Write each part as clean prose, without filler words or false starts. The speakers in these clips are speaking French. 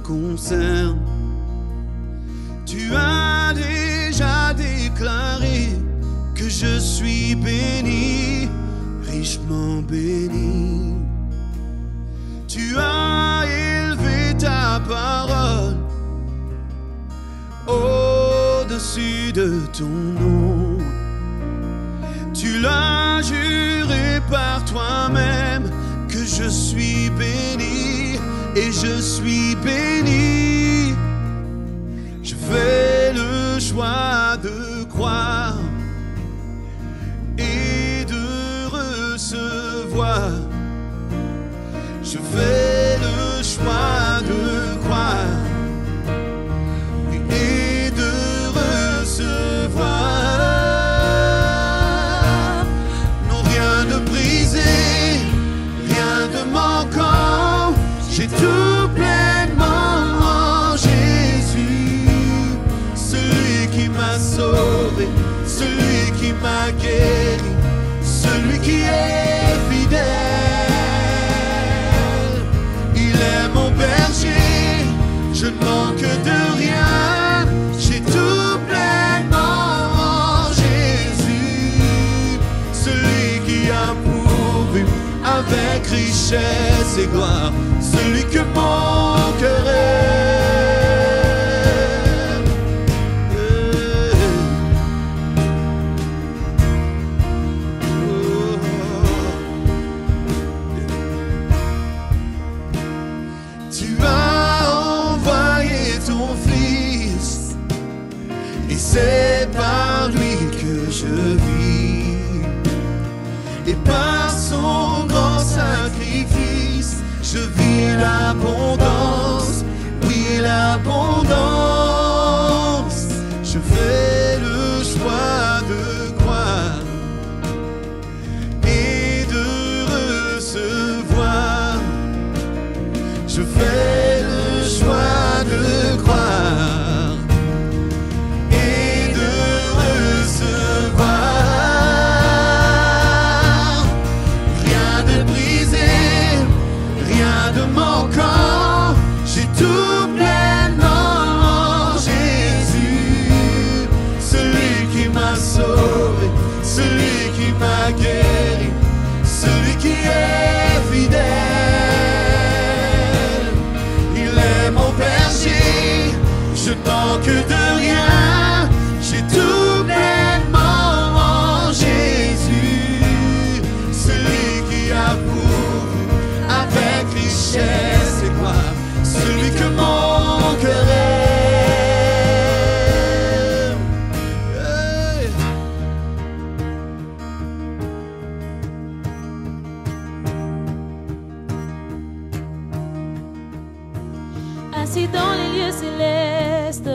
concerne. Tu as déjà déclaré que je suis béni, richement béni. Tu as élevé ta parole au-dessus de ton nom. Tu l'as juré par toi-même que je suis béni et je suis béni. Je fais le choix de croire et de recevoir. Je fais le choix de croire et de recevoir. Non, rien de brisé, rien de manquant. J'ai tout pleinement en Jésus, celui qui m'a sauvé, celui qui m'a guéri, celui qui est fidèle. Il est mon berger, je ne manque de rien. J'ai tout pleinement en Jésus, celui qui a pourvu avec richesse et gloire, celui que mon cœur aime. Tu as envoyé ton Fils, et c'est par lui que je vis, et par son grand sacrifice je vis l'abondance, oui l'abondance. Je fais le choix de croire et de recevoir. Je fais le choix de croire et de recevoir. Rien de brisé, rien de manquant. J'ai tout pleinement en Jésus, celui qui m'a sauvé, celui qui m'a guéri, celui qui est fidèle. Il est mon berger, je ne manque de rien. J'ai tout pleinement en Jésus, celui qui a pourvu avec richesse et gloire, celui que mon cœur aime. Hey. Assis dans les lieux célestes,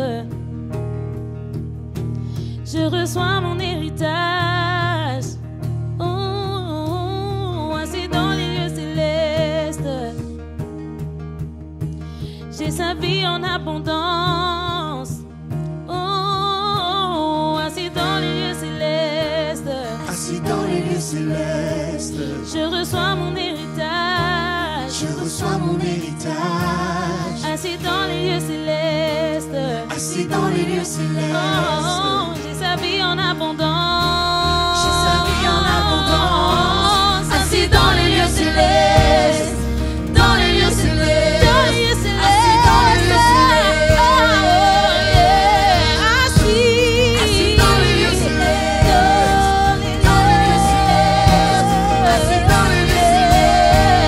je reçois mon héritage. Oh, assis dans les lieux célestes, j'ai sa vie en abondance. Oh, assis dans les lieux célestes, Assis dans les lieux célestes, je reçois mon héritage. je reçois mon héritage. Assis dans les lieux célestes, Assis dans les lieux célestes, oh, j'ai sa vie en abondance. j'ai sa vie en abondance. Assis dans les lieux célestes, dans les lieux célestes, dans les lieux célestes, Assis dans les lieux célestes, oh, yeah. Assis dans les lieux célestes, dans les lieux célestes, Assis dans les lieux célestes,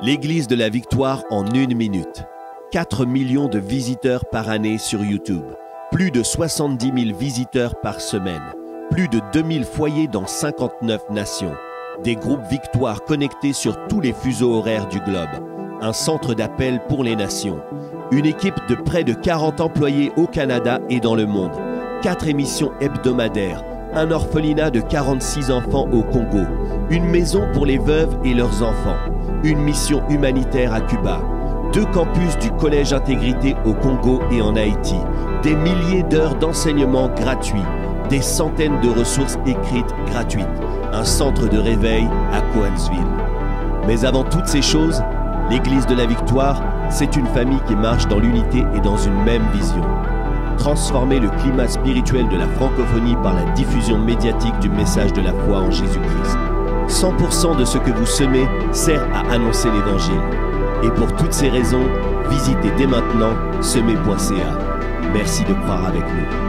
L'Église de la Victoire en 1 minute. 4 millions de visiteurs par année sur YouTube. Plus de 70 000 visiteurs par semaine. Plus de 2000 foyers dans 59 nations. Des groupes Victoire connectés sur tous les fuseaux horaires du globe. Un centre d'appel pour les nations. Une équipe de près de 40 employés au Canada et dans le monde. 4 émissions hebdomadaires. Un orphelinat de 46 enfants au Congo. Une maison pour les veuves et leurs enfants. Une mission humanitaire à Cuba. 2 campus du Collège Intégrité au Congo et en Haïti. Des milliers d'heures d'enseignement gratuits. Des centaines de ressources écrites gratuites. Un centre de réveil à Coansville. Mais avant toutes ces choses, l'Église de la Victoire, c'est une famille qui marche dans l'unité et dans une même vision. Transformer le climat spirituel de la francophonie par la diffusion médiatique du message de la foi en Jésus-Christ. 100% de ce que vous semez sert à annoncer l'Évangile. Et pour toutes ces raisons, visitez dès maintenant semer.ca. Merci de croire avec nous.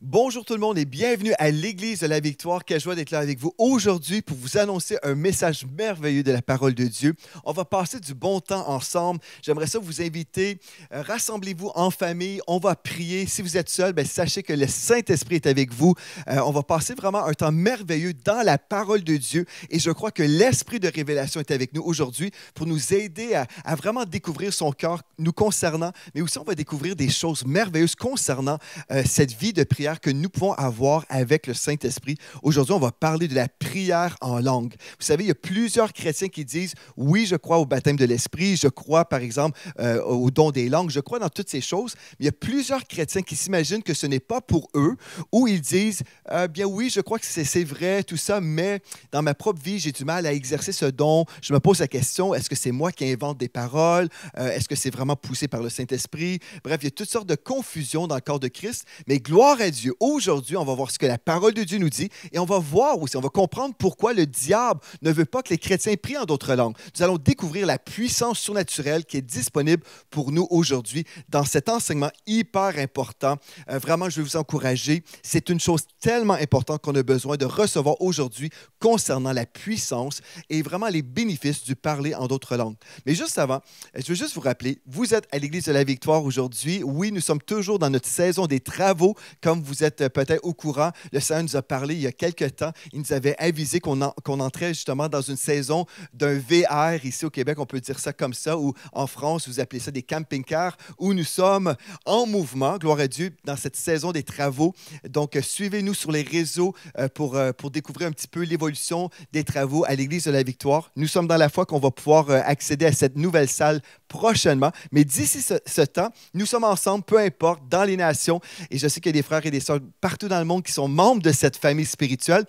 Bonjour tout le monde et bienvenue à l'Église de la Victoire. Quelle joie d'être là avec vous aujourd'hui pour vous annoncer un message merveilleux de la parole de Dieu. On va passer du bon temps ensemble. J'aimerais ça vous inviter. Rassemblez-vous en famille. On va prier. Si vous êtes seul, sachez que le Saint-Esprit est avec vous. On va passer vraiment un temps merveilleux dans la parole de Dieu et je crois que l'Esprit de révélation est avec nous aujourd'hui pour nous aider à vraiment découvrir son cœur nous concernant, mais aussi on va découvrir des choses merveilleuses concernant cette vie de prière que nous pouvons avoir avec le Saint-Esprit. Aujourd'hui, on va parler de la prière en langue. Vous savez, il y a plusieurs chrétiens qui disent « Oui, je crois au baptême de l'Esprit, je crois, par exemple, au don des langues, je crois dans toutes ces choses. » Mais il y a plusieurs chrétiens qui s'imaginent que ce n'est pas pour eux, ou ils disent « Bien oui, je crois que c'est vrai, tout ça, mais dans ma propre vie, j'ai du mal à exercer ce don. Je me pose la question, est-ce que c'est moi qui invente des paroles? Est-ce que c'est vraiment poussé par le Saint-Esprit? » Bref, il y a toutes sortes de confusions dans le corps de Christ, mais gloire à Dieu. Aujourd'hui, on va voir ce que la parole de Dieu nous dit et on va voir aussi, on va comprendre pourquoi le diable ne veut pas que les chrétiens prient en d'autres langues. Nous allons découvrir la puissance surnaturelle qui est disponible pour nous aujourd'hui dans cet enseignement hyper important. Vraiment, je vais vous encourager. C'est une chose tellement importante qu'on a besoin de recevoir aujourd'hui concernant la puissance et vraiment les bénéfices du parler en d'autres langues. Mais juste avant, je veux juste vous rappeler, vous êtes à l'Église de la Victoire aujourd'hui. Oui, nous sommes toujours dans notre saison des travaux, comme vous êtes peut-être au courant. Le Seigneur nous a parlé il y a quelques temps. Il nous avait avisé qu'on entrait justement dans une saison d'un VR ici au Québec, on peut dire ça comme ça, ou en France, vous appelez ça des camping-cars, où nous sommes en mouvement, gloire à Dieu, dans cette saison des travaux. Donc, suivez-nous sur les réseaux pour découvrir un petit peu l'évolution des travaux à l'Église de la Victoire. Nous sommes dans la foi qu'on va pouvoir accéder à cette nouvelle salle prochainement. Mais d'ici ce temps, nous sommes ensemble, peu importe, dans les nations. Et je sais qu'il y a des frères et des sœurs partout dans le monde qui sont membres de cette famille spirituelle.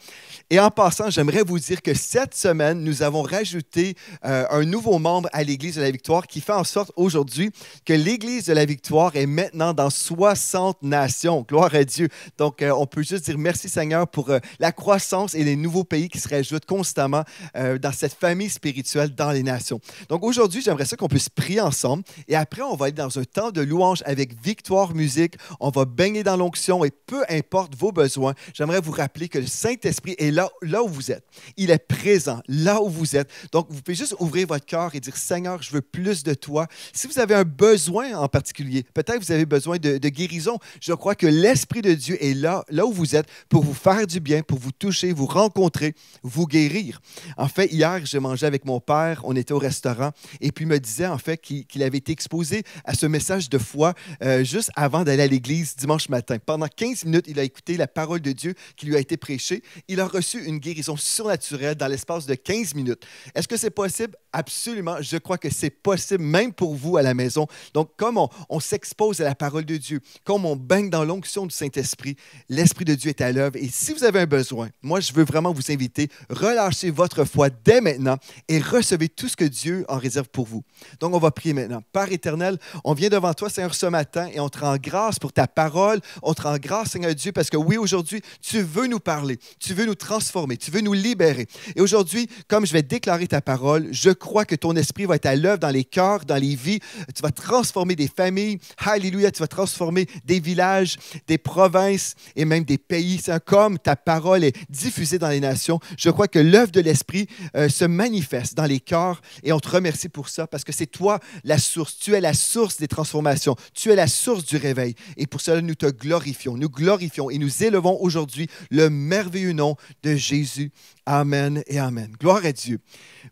Et en passant, j'aimerais vous dire que cette semaine, nous avons rajouté un nouveau membre à l'Église de la Victoire qui fait en sorte aujourd'hui que l'Église de la Victoire est maintenant dans 60 nations. Gloire à Dieu. Donc, on peut juste dire merci Seigneur pour la croissance et les nouveaux pays qui se rajoutent constamment dans cette famille spirituelle dans les nations. Donc, aujourd'hui, j'aimerais ça qu'on puisse prier ensemble. Et après, on va aller dans un temps de louange avec Victoire Musique. On va baigner dans l'onction et peu importe vos besoins, j'aimerais vous rappeler que le Saint-Esprit est là où vous êtes. Il est présent là où vous êtes. Donc, vous pouvez juste ouvrir votre cœur et dire, Seigneur, je veux plus de toi. Si vous avez un besoin en particulier, peut-être que vous avez besoin de guérison, je crois que l'Esprit de Dieu est là où vous êtes pour vous faire du bien, pour vous toucher, vous rencontrer, vous guérir. En fait, hier, j'ai mangé avec mon père, on était au restaurant et puis il me disait en fait qu'il avait été exposé à ce message de foi juste avant d'aller à l'église dimanche matin. Pendant 15 minutes, il a écouté la parole de Dieu qui lui a été prêchée. Il a reçu une guérison surnaturelle dans l'espace de 15 minutes. Est-ce que c'est possible? Absolument, je crois que c'est possible, même pour vous à la maison. Donc, comme on s'expose à la parole de Dieu, comme on baigne dans l'onction du Saint-Esprit, l'Esprit de Dieu est à l'œuvre. Et si vous avez un besoin, moi, je veux vraiment vous inviter, relâchez votre foi dès maintenant et recevez tout ce que Dieu en réserve pour vous. Donc, on va prier maintenant. Père éternel, on vient devant toi, Seigneur, ce matin et on te rend grâce pour ta parole. On te rend grâce, Seigneur Dieu, parce que oui, aujourd'hui, tu veux nous parler, tu veux nous transformer, tu veux nous libérer. Et aujourd'hui, comme je vais déclarer ta parole, je crois que ton esprit va être à l'œuvre dans les cœurs, dans les vies. Tu vas transformer des familles. Alléluia, tu vas transformer des villages, des provinces et même des pays. C'est comme ta parole est diffusée dans les nations. Je crois que l'œuvre de l'esprit se manifeste dans les cœurs et on te remercie pour ça parce que c'est toi la source. Tu es la source des transformations. Tu es la source du réveil. Et pour cela, nous te glorifions. Nous glorifions et nous élevons aujourd'hui le merveilleux nom de Jésus. Amen et amen. Gloire à Dieu.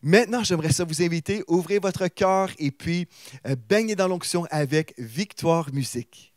Maintenant, j'aimerais ça vous inviter, ouvrez votre cœur et puis baignez dans l'onction avec Victoire Musique.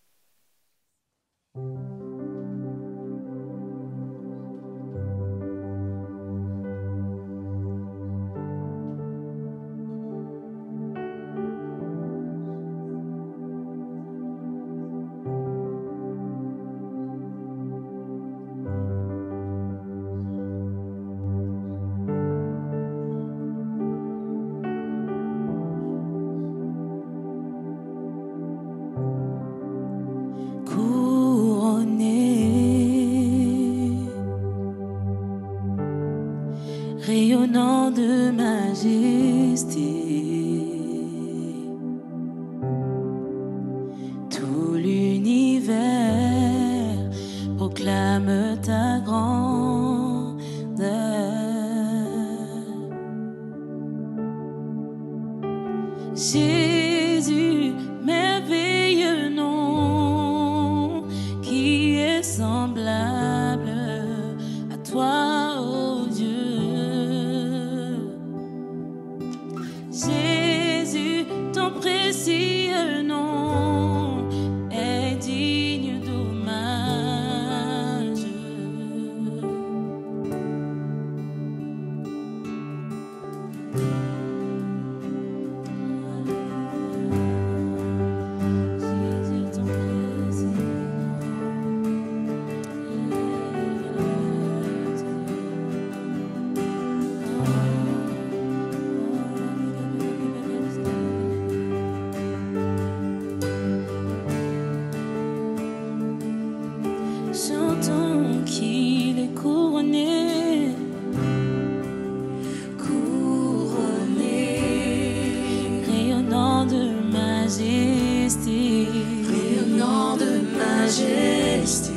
Rayonnant de majesté, tout l'univers proclame ta grandeur. Jésus, merveilleux nom, qui est semblable à toi, ô Dieu. Jésus, ton précieux nom est digne d'hommage. Jésus, ton précieux chantons qu'il est couronné, couronné, rayonnant de majesté, rayonnant de majesté,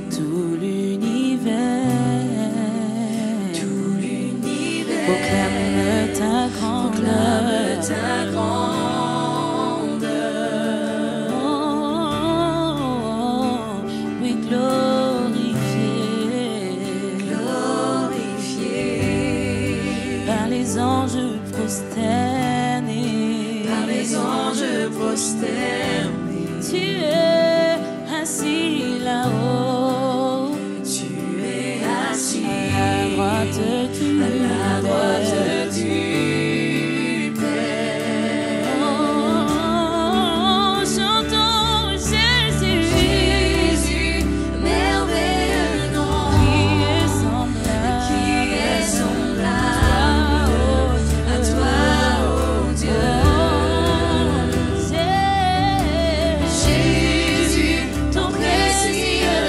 tout l'univers proclame ta grandeur, ta grandeur. Par les anges prosternés, tu es assis là-haut, tu es assis à la droite du Père. Oh, chantons Jésus, Jésus, merveilleux nom, qui est semblable à toi, ô Dieu. Jésus, ton précieux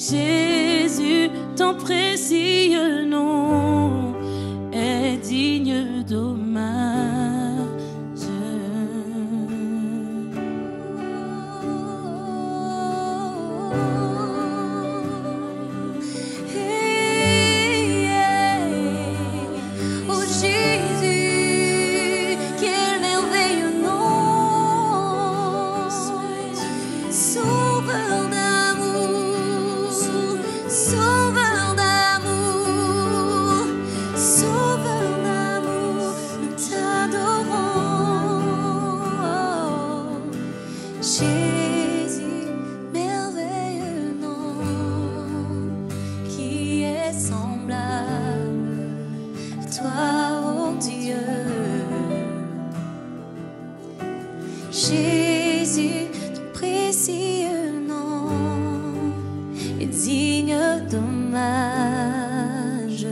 Jésus, ton précieux nom est digne d'hommage. Oh Jésus, quel merveilleux nom, sauveur d'amour, sauveur d'amour, sauveur d'amour, nous t'adorons. Jésus, merveilleux nom, qui est semblable à toi, oh Dieu. Jésus, ton précieux nom est digne d'hommage.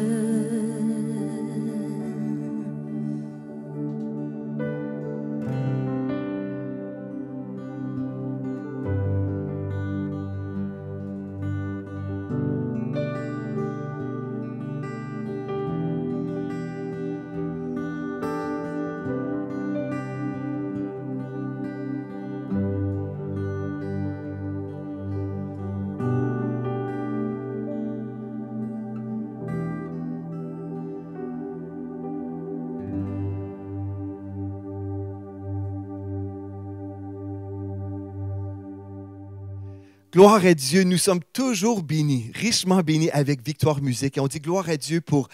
Gloire à Dieu, nous sommes toujours bénis, richement bénis avec Victoire Musique. Et on dit gloire à Dieu pour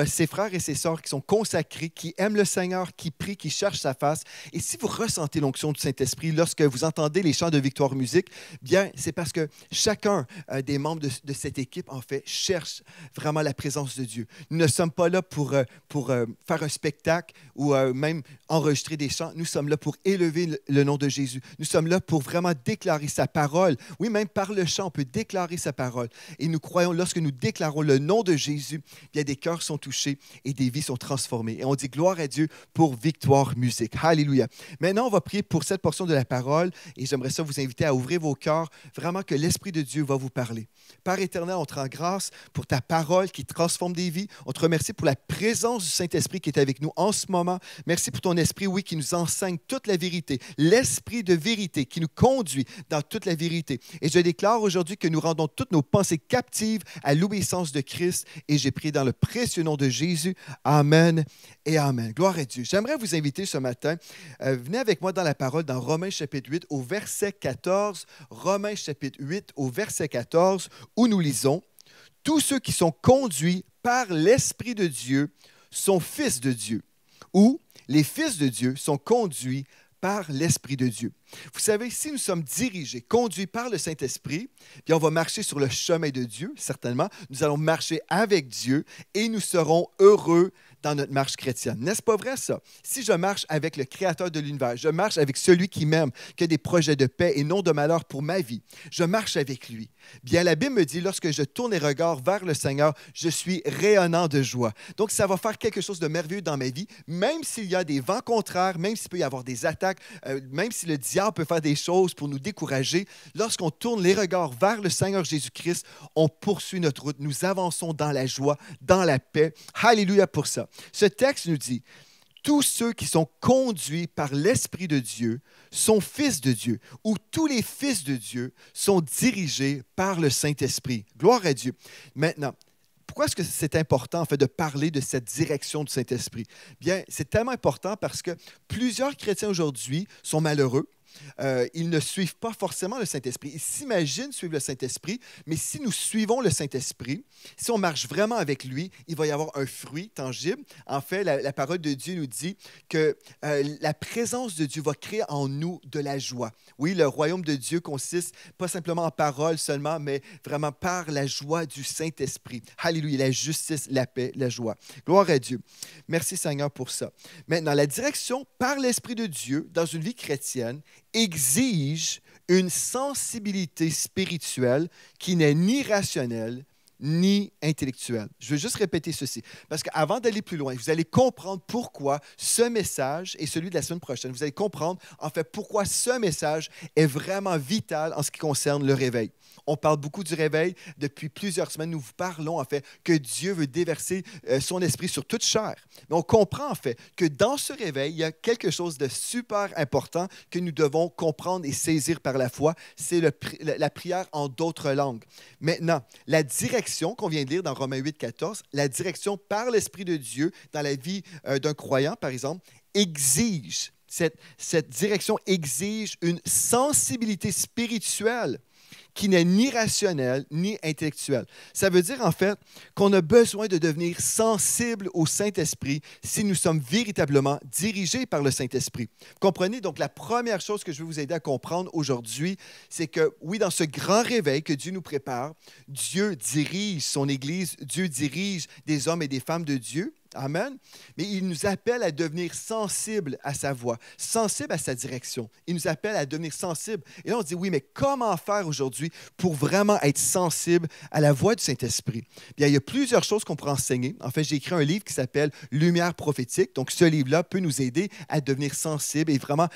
ses frères et ses sœurs qui sont consacrés, qui aiment le Seigneur, qui prient, qui cherchent sa face. Et si vous ressentez l'onction du Saint-Esprit lorsque vous entendez les chants de Victoire Musique, bien, c'est parce que chacun des membres de cette équipe, en fait, cherche vraiment la présence de Dieu. Nous ne sommes pas là pour faire un spectacle ou même enregistrer des chants. Nous sommes là pour élever le nom de Jésus. Nous sommes là pour vraiment déclarer sa parole. Oui, même par le chant, on peut déclarer sa parole. Et nous croyons, lorsque nous déclarons le nom de Jésus, bien des cœurs sont touchés et des vies sont transformées. Et on dit gloire à Dieu pour Victoire Musique. Alléluia. Maintenant, on va prier pour cette portion de la parole et j'aimerais ça vous inviter à ouvrir vos cœurs, vraiment que l'Esprit de Dieu va vous parler. Père éternel, on te rend grâce pour ta parole qui transforme des vies. On te remercie pour la présence du Saint-Esprit qui est avec nous en ce moment. Merci pour ton Esprit, oui, qui nous enseigne toute la vérité. L'Esprit de vérité qui nous conduit dans toute la vérité. Et je déclare aujourd'hui que nous rendons toutes nos pensées captives à l'obéissance de Christ. Et j'ai prié dans le précieux nom de Jésus. Amen et Amen. Gloire à Dieu. J'aimerais vous inviter ce matin, venez avec moi dans la parole dans Romains chapitre 8 au verset 14. Romains chapitre 8 au verset 14 où nous lisons « Tous ceux qui sont conduits par l'Esprit de Dieu sont fils de Dieu. » Ou « Les fils de Dieu sont conduits par l'Esprit de Dieu. » Vous savez, si nous sommes dirigés, conduits par le Saint-Esprit, bien on va marcher sur le chemin de Dieu, certainement. Nous allons marcher avec Dieu et nous serons heureux dans notre marche chrétienne. N'est-ce pas vrai, ça? Si je marche avec le Créateur de l'univers, je marche avec celui qui m'aime, qui a des projets de paix et non de malheur pour ma vie, je marche avec lui. Bien, la Bible me dit, lorsque je tourne les regards vers le Seigneur, je suis rayonnant de joie. Donc, ça va faire quelque chose de merveilleux dans ma vie, même s'il y a des vents contraires, même s'il peut y avoir des attaques, même si le diable peut faire des choses pour nous décourager. Lorsqu'on tourne les regards vers le Seigneur Jésus-Christ, on poursuit notre route. Nous avançons dans la joie, dans la paix. Alléluia pour ça. Ce texte nous dit, tous ceux qui sont conduits par l'Esprit de Dieu sont fils de Dieu, ou tous les fils de Dieu sont dirigés par le Saint-Esprit. Gloire à Dieu. Maintenant, pourquoi est-ce que c'est important en fait, de parler de cette direction du Saint-Esprit? Bien, c'est tellement important parce que plusieurs chrétiens aujourd'hui sont malheureux. Ils ne suivent pas forcément le Saint-Esprit. Ils s'imaginent suivre le Saint-Esprit, mais si nous suivons le Saint-Esprit, si on marche vraiment avec lui, il va y avoir un fruit tangible. En fait, la parole de Dieu nous dit que la présence de Dieu va créer en nous de la joie. Oui, le royaume de Dieu consiste pas simplement en paroles seulement, mais vraiment par la joie du Saint-Esprit. Alléluia, la justice, la paix, la joie. Gloire à Dieu. Merci Seigneur pour ça. Maintenant, la direction par l'Esprit de Dieu dans une vie chrétienne exige une sensibilité spirituelle qui n'est ni rationnelle ni intellectuelle. Je veux juste répéter ceci, parce qu'avant d'aller plus loin, vous allez comprendre pourquoi ce message et celui de la semaine prochaine, vous allez comprendre en fait pourquoi ce message est vraiment vital en ce qui concerne le réveil. On parle beaucoup du réveil. Depuis plusieurs semaines, nous vous parlons en fait que Dieu veut déverser son esprit sur toute chair. Mais on comprend en fait que dans ce réveil, il y a quelque chose de super important que nous devons comprendre et saisir par la foi. C'est la prière en d'autres langues. Maintenant, la direction qu'on vient de lire dans Romains 8, 14, la direction par l'Esprit de Dieu dans la vie d'un croyant, par exemple, exige, cette direction exige une sensibilité spirituelle qui n'est ni rationnel ni intellectuel. Ça veut dire en fait qu'on a besoin de devenir sensible au Saint-Esprit si nous sommes véritablement dirigés par le Saint-Esprit. Vous comprenez? Donc la première chose que je veux vous aider à comprendre aujourd'hui, c'est que oui, dans ce grand réveil que Dieu nous prépare, Dieu dirige son Église, Dieu dirige des hommes et des femmes de Dieu. Amen. Mais il nous appelle à devenir sensibles à sa voix, sensibles à sa direction. Il nous appelle à devenir sensibles. Et là, on se dit, oui, mais comment faire aujourd'hui pour vraiment être sensible à la voix du Saint-Esprit? Bien, il y a plusieurs choses qu'on pourrait enseigner. En fait, j'ai écrit un livre qui s'appelle « Lumière prophétique ». Donc, ce livre-là peut nous aider à devenir sensibles et vraiment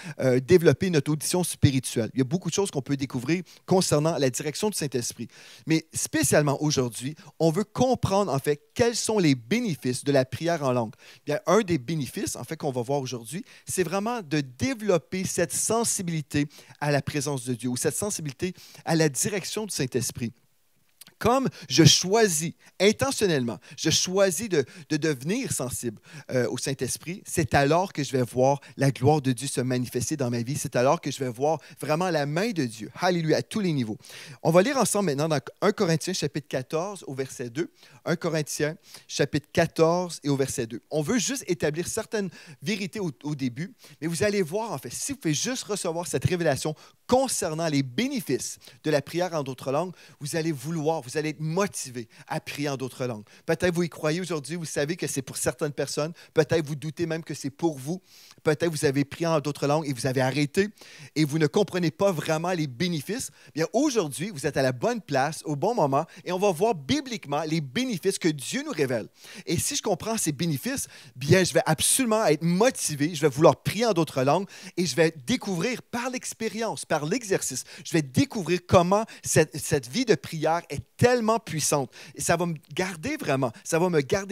développer notre audition spirituelle. Il y a beaucoup de choses qu'on peut découvrir concernant la direction du Saint-Esprit. Mais spécialement aujourd'hui, on veut comprendre, en fait, quels sont les bénéfices de la prière en langue. Bien, un des bénéfices, en fait, qu'on va voir aujourd'hui, c'est vraiment de développer cette sensibilité à la présence de Dieu ou cette sensibilité à la direction du Saint-Esprit. Comme je choisis intentionnellement, je choisis de devenir sensible au Saint-Esprit, c'est alors que je vais voir la gloire de Dieu se manifester dans ma vie. C'est alors que je vais voir vraiment la main de Dieu. Alléluia, à tous les niveaux. On va lire ensemble maintenant dans 1 Corinthiens chapitre 14 au verset 2. 1 Corinthiens chapitre 14 et au verset 2. On veut juste établir certaines vérités au début, mais vous allez voir en fait, si vous pouvez juste recevoir cette révélation concernant les bénéfices de la prière en d'autres langues, vous allez être motivé à prier en d'autres langues. Peut-être vous y croyez aujourd'hui, vous savez que c'est pour certaines personnes. Peut-être vous doutez même que c'est pour vous. Peut-être vous avez prié en d'autres langues et vous avez arrêté et vous ne comprenez pas vraiment les bénéfices. Bien, aujourd'hui, vous êtes à la bonne place, au bon moment, et on va voir bibliquement les bénéfices que Dieu nous révèle. Et si je comprends ces bénéfices, bien, je vais absolument être motivé, je vais vouloir prier en d'autres langues et je vais découvrir par l'expérience, par l'exercice, je vais découvrir comment cette vie de prière est tellement puissante. Et ça va me garder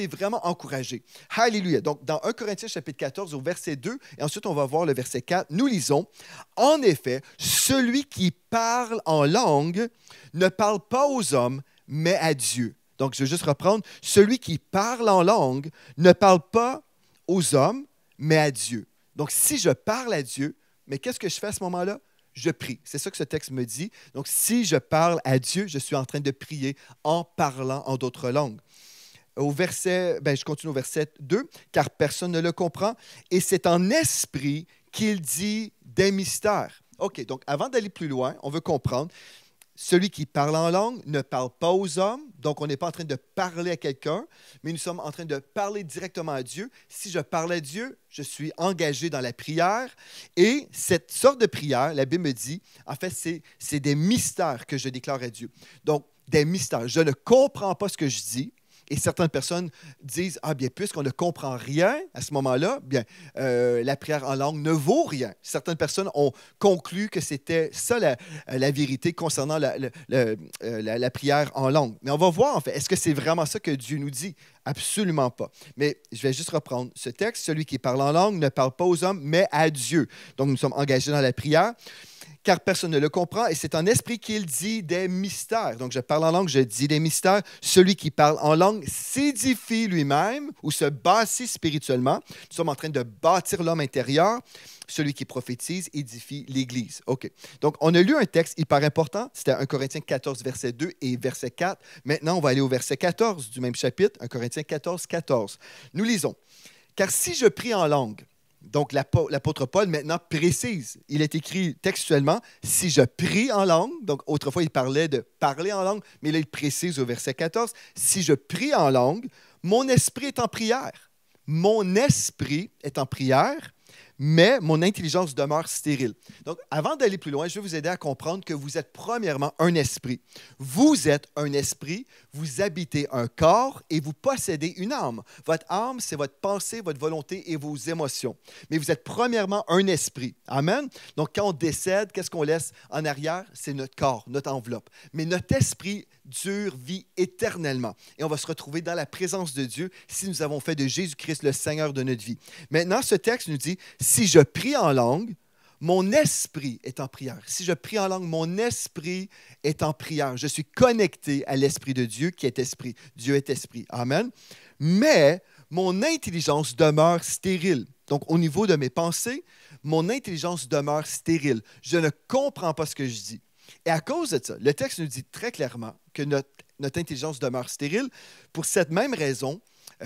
vraiment encouragé. Alléluia. Donc, dans 1 Corinthiens chapitre 14 au verset 2, et ensuite on va voir le verset 4, nous lisons, « En effet, celui qui parle en langue ne parle pas aux hommes, mais à Dieu. » Donc, je vais juste reprendre, « Celui qui parle en langue ne parle pas aux hommes, mais à Dieu. » Donc, si je parle à Dieu, mais qu'est-ce que je fais à ce moment-là? Je prie. C'est ça que ce texte me dit. Donc, si je parle à Dieu, je suis en train de prier en parlant en d'autres langues. Je continue au verset 2, « Car personne ne le comprend, et c'est en esprit qu'il dit des mystères. » OK, donc avant d'aller plus loin, on veut comprendre, celui qui parle en langue ne parle pas aux hommes, donc on n'est pas en train de parler à quelqu'un, mais nous sommes en train de parler directement à Dieu. Si je parle à Dieu, je suis engagé dans la prière. Et cette sorte de prière, la Bible me dit, en fait, c'est des mystères que je déclare à Dieu. Donc, des mystères. Je ne comprends pas ce que je dis. Et certaines personnes disent, ah bien, puisqu'on ne comprend rien à ce moment-là, bien, la prière en langue ne vaut rien. Certaines personnes ont conclu que c'était ça la vérité concernant la prière en langue. Mais on va voir, en fait, est-ce que c'est vraiment ça que Dieu nous dit? Absolument pas. Mais je vais juste reprendre ce texte. Celui qui parle en langue ne parle pas aux hommes, mais à Dieu. Donc, nous sommes engagés dans la prière. Car personne ne le comprend, et c'est en esprit qu'il dit des mystères. Donc, je parle en langue, je dis des mystères. Celui qui parle en langue s'édifie lui-même ou se bâtit spirituellement. Nous sommes en train de bâtir l'homme intérieur. Celui qui prophétise édifie l'Église. OK. Donc, on a lu un texte hyper important. C'était 1 Corinthiens 14, verset 2 et verset 4. Maintenant, on va aller au verset 14 du même chapitre, 1 Corinthiens 14, 14. Nous lisons. « Car si je prie en langue, » donc, l'apôtre Paul, maintenant, précise. Il est écrit textuellement, « Si je prie en langue », donc autrefois, il parlait de parler en langue, mais là, il précise au verset 14, « Si je prie en langue, mon esprit est en prière. Mon esprit est en prière, mais mon intelligence demeure stérile. Donc, avant d'aller plus loin, je vais vous aider à comprendre que vous êtes premièrement un esprit. Vous êtes un esprit, vous habitez un corps et vous possédez une âme. Votre âme, c'est votre pensée, votre volonté et vos émotions. Mais vous êtes premièrement un esprit. Amen? Donc, quand on décède, qu'est-ce qu'on laisse en arrière? C'est notre corps, notre enveloppe. Mais notre esprit vit éternellement. Et on va se retrouver dans la présence de Dieu si nous avons fait de Jésus-Christ le Seigneur de notre vie. Maintenant, ce texte nous dit, si je prie en langue, mon esprit est en prière. Si je prie en langue, mon esprit est en prière. Je suis connecté à l'Esprit de Dieu qui est esprit. Dieu est esprit. Amen. Mais mon intelligence demeure stérile. Donc, au niveau de mes pensées, mon intelligence demeure stérile. Je ne comprends pas ce que je dis. Et à cause de ça, le texte nous dit très clairement que notre intelligence demeure stérile. Pour cette même raison,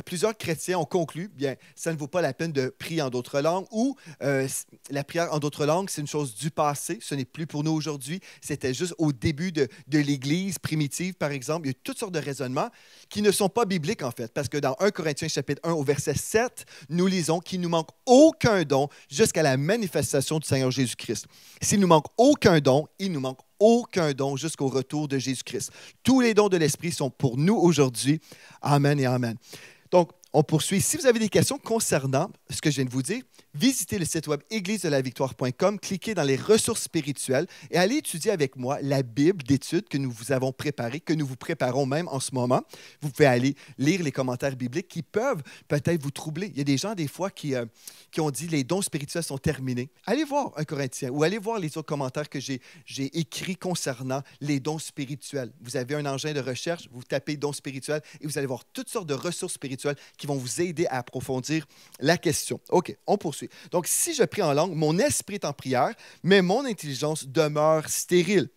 plusieurs chrétiens ont conclu, bien, ça ne vaut pas la peine de prier en d'autres langues ou la prière en d'autres langues, c'est une chose du passé, ce n'est plus pour nous aujourd'hui. C'était juste au début de l'Église primitive, par exemple. Il y a toutes sortes de raisonnements qui ne sont pas bibliques, en fait, parce que dans 1 Corinthiens chapitre 1 au verset 7, nous lisons qu'il ne nous manque aucun don jusqu'à la manifestation du Seigneur Jésus-Christ. S'il nous manque aucun don, il nous manque aucun don jusqu'au retour de Jésus-Christ. Tous les dons de l'Esprit sont pour nous aujourd'hui. Amen et amen. Donc, on poursuit. Si vous avez des questions concernant ce que je viens de vous dire, visitez le site web églisedelavictoire.com, cliquez dans les ressources spirituelles et allez étudier avec moi la Bible d'études que nous vous avons préparée, que nous vous préparons même en ce moment. Vous pouvez aller lire les commentaires bibliques qui peuvent peut-être vous troubler. Il y a des gens, des fois, qui ont dit les dons spirituels sont terminés. Allez voir 1 Corinthiens ou allez voir les autres commentaires que j'ai écrits concernant les dons spirituels. Vous avez un engin de recherche, vous tapez dons spirituels et vous allez voir toutes sortes de ressources spirituelles qui vont vous aider à approfondir la question. OK, on poursuit. Donc, si je prie en langue, mon esprit est en prière, mais mon intelligence demeure stérile.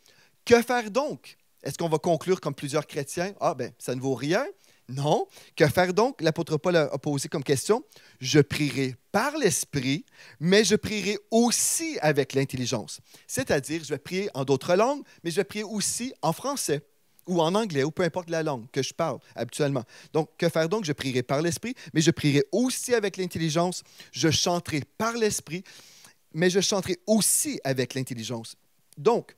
Que faire donc? Est-ce qu'on va conclure comme plusieurs chrétiens? Ah, bien, ça ne vaut rien. Non. Que faire donc? L'apôtre Paul a posé comme question. Je prierai par l'esprit, mais je prierai aussi avec l'intelligence. C'est-à-dire, je vais prier en d'autres langues, mais je vais prier aussi en français ou en anglais, ou peu importe la langue que je parle habituellement. Donc, que faire donc? Je prierai par l'esprit, mais je prierai aussi avec l'intelligence. Je chanterai par l'esprit, mais je chanterai aussi avec l'intelligence. Donc,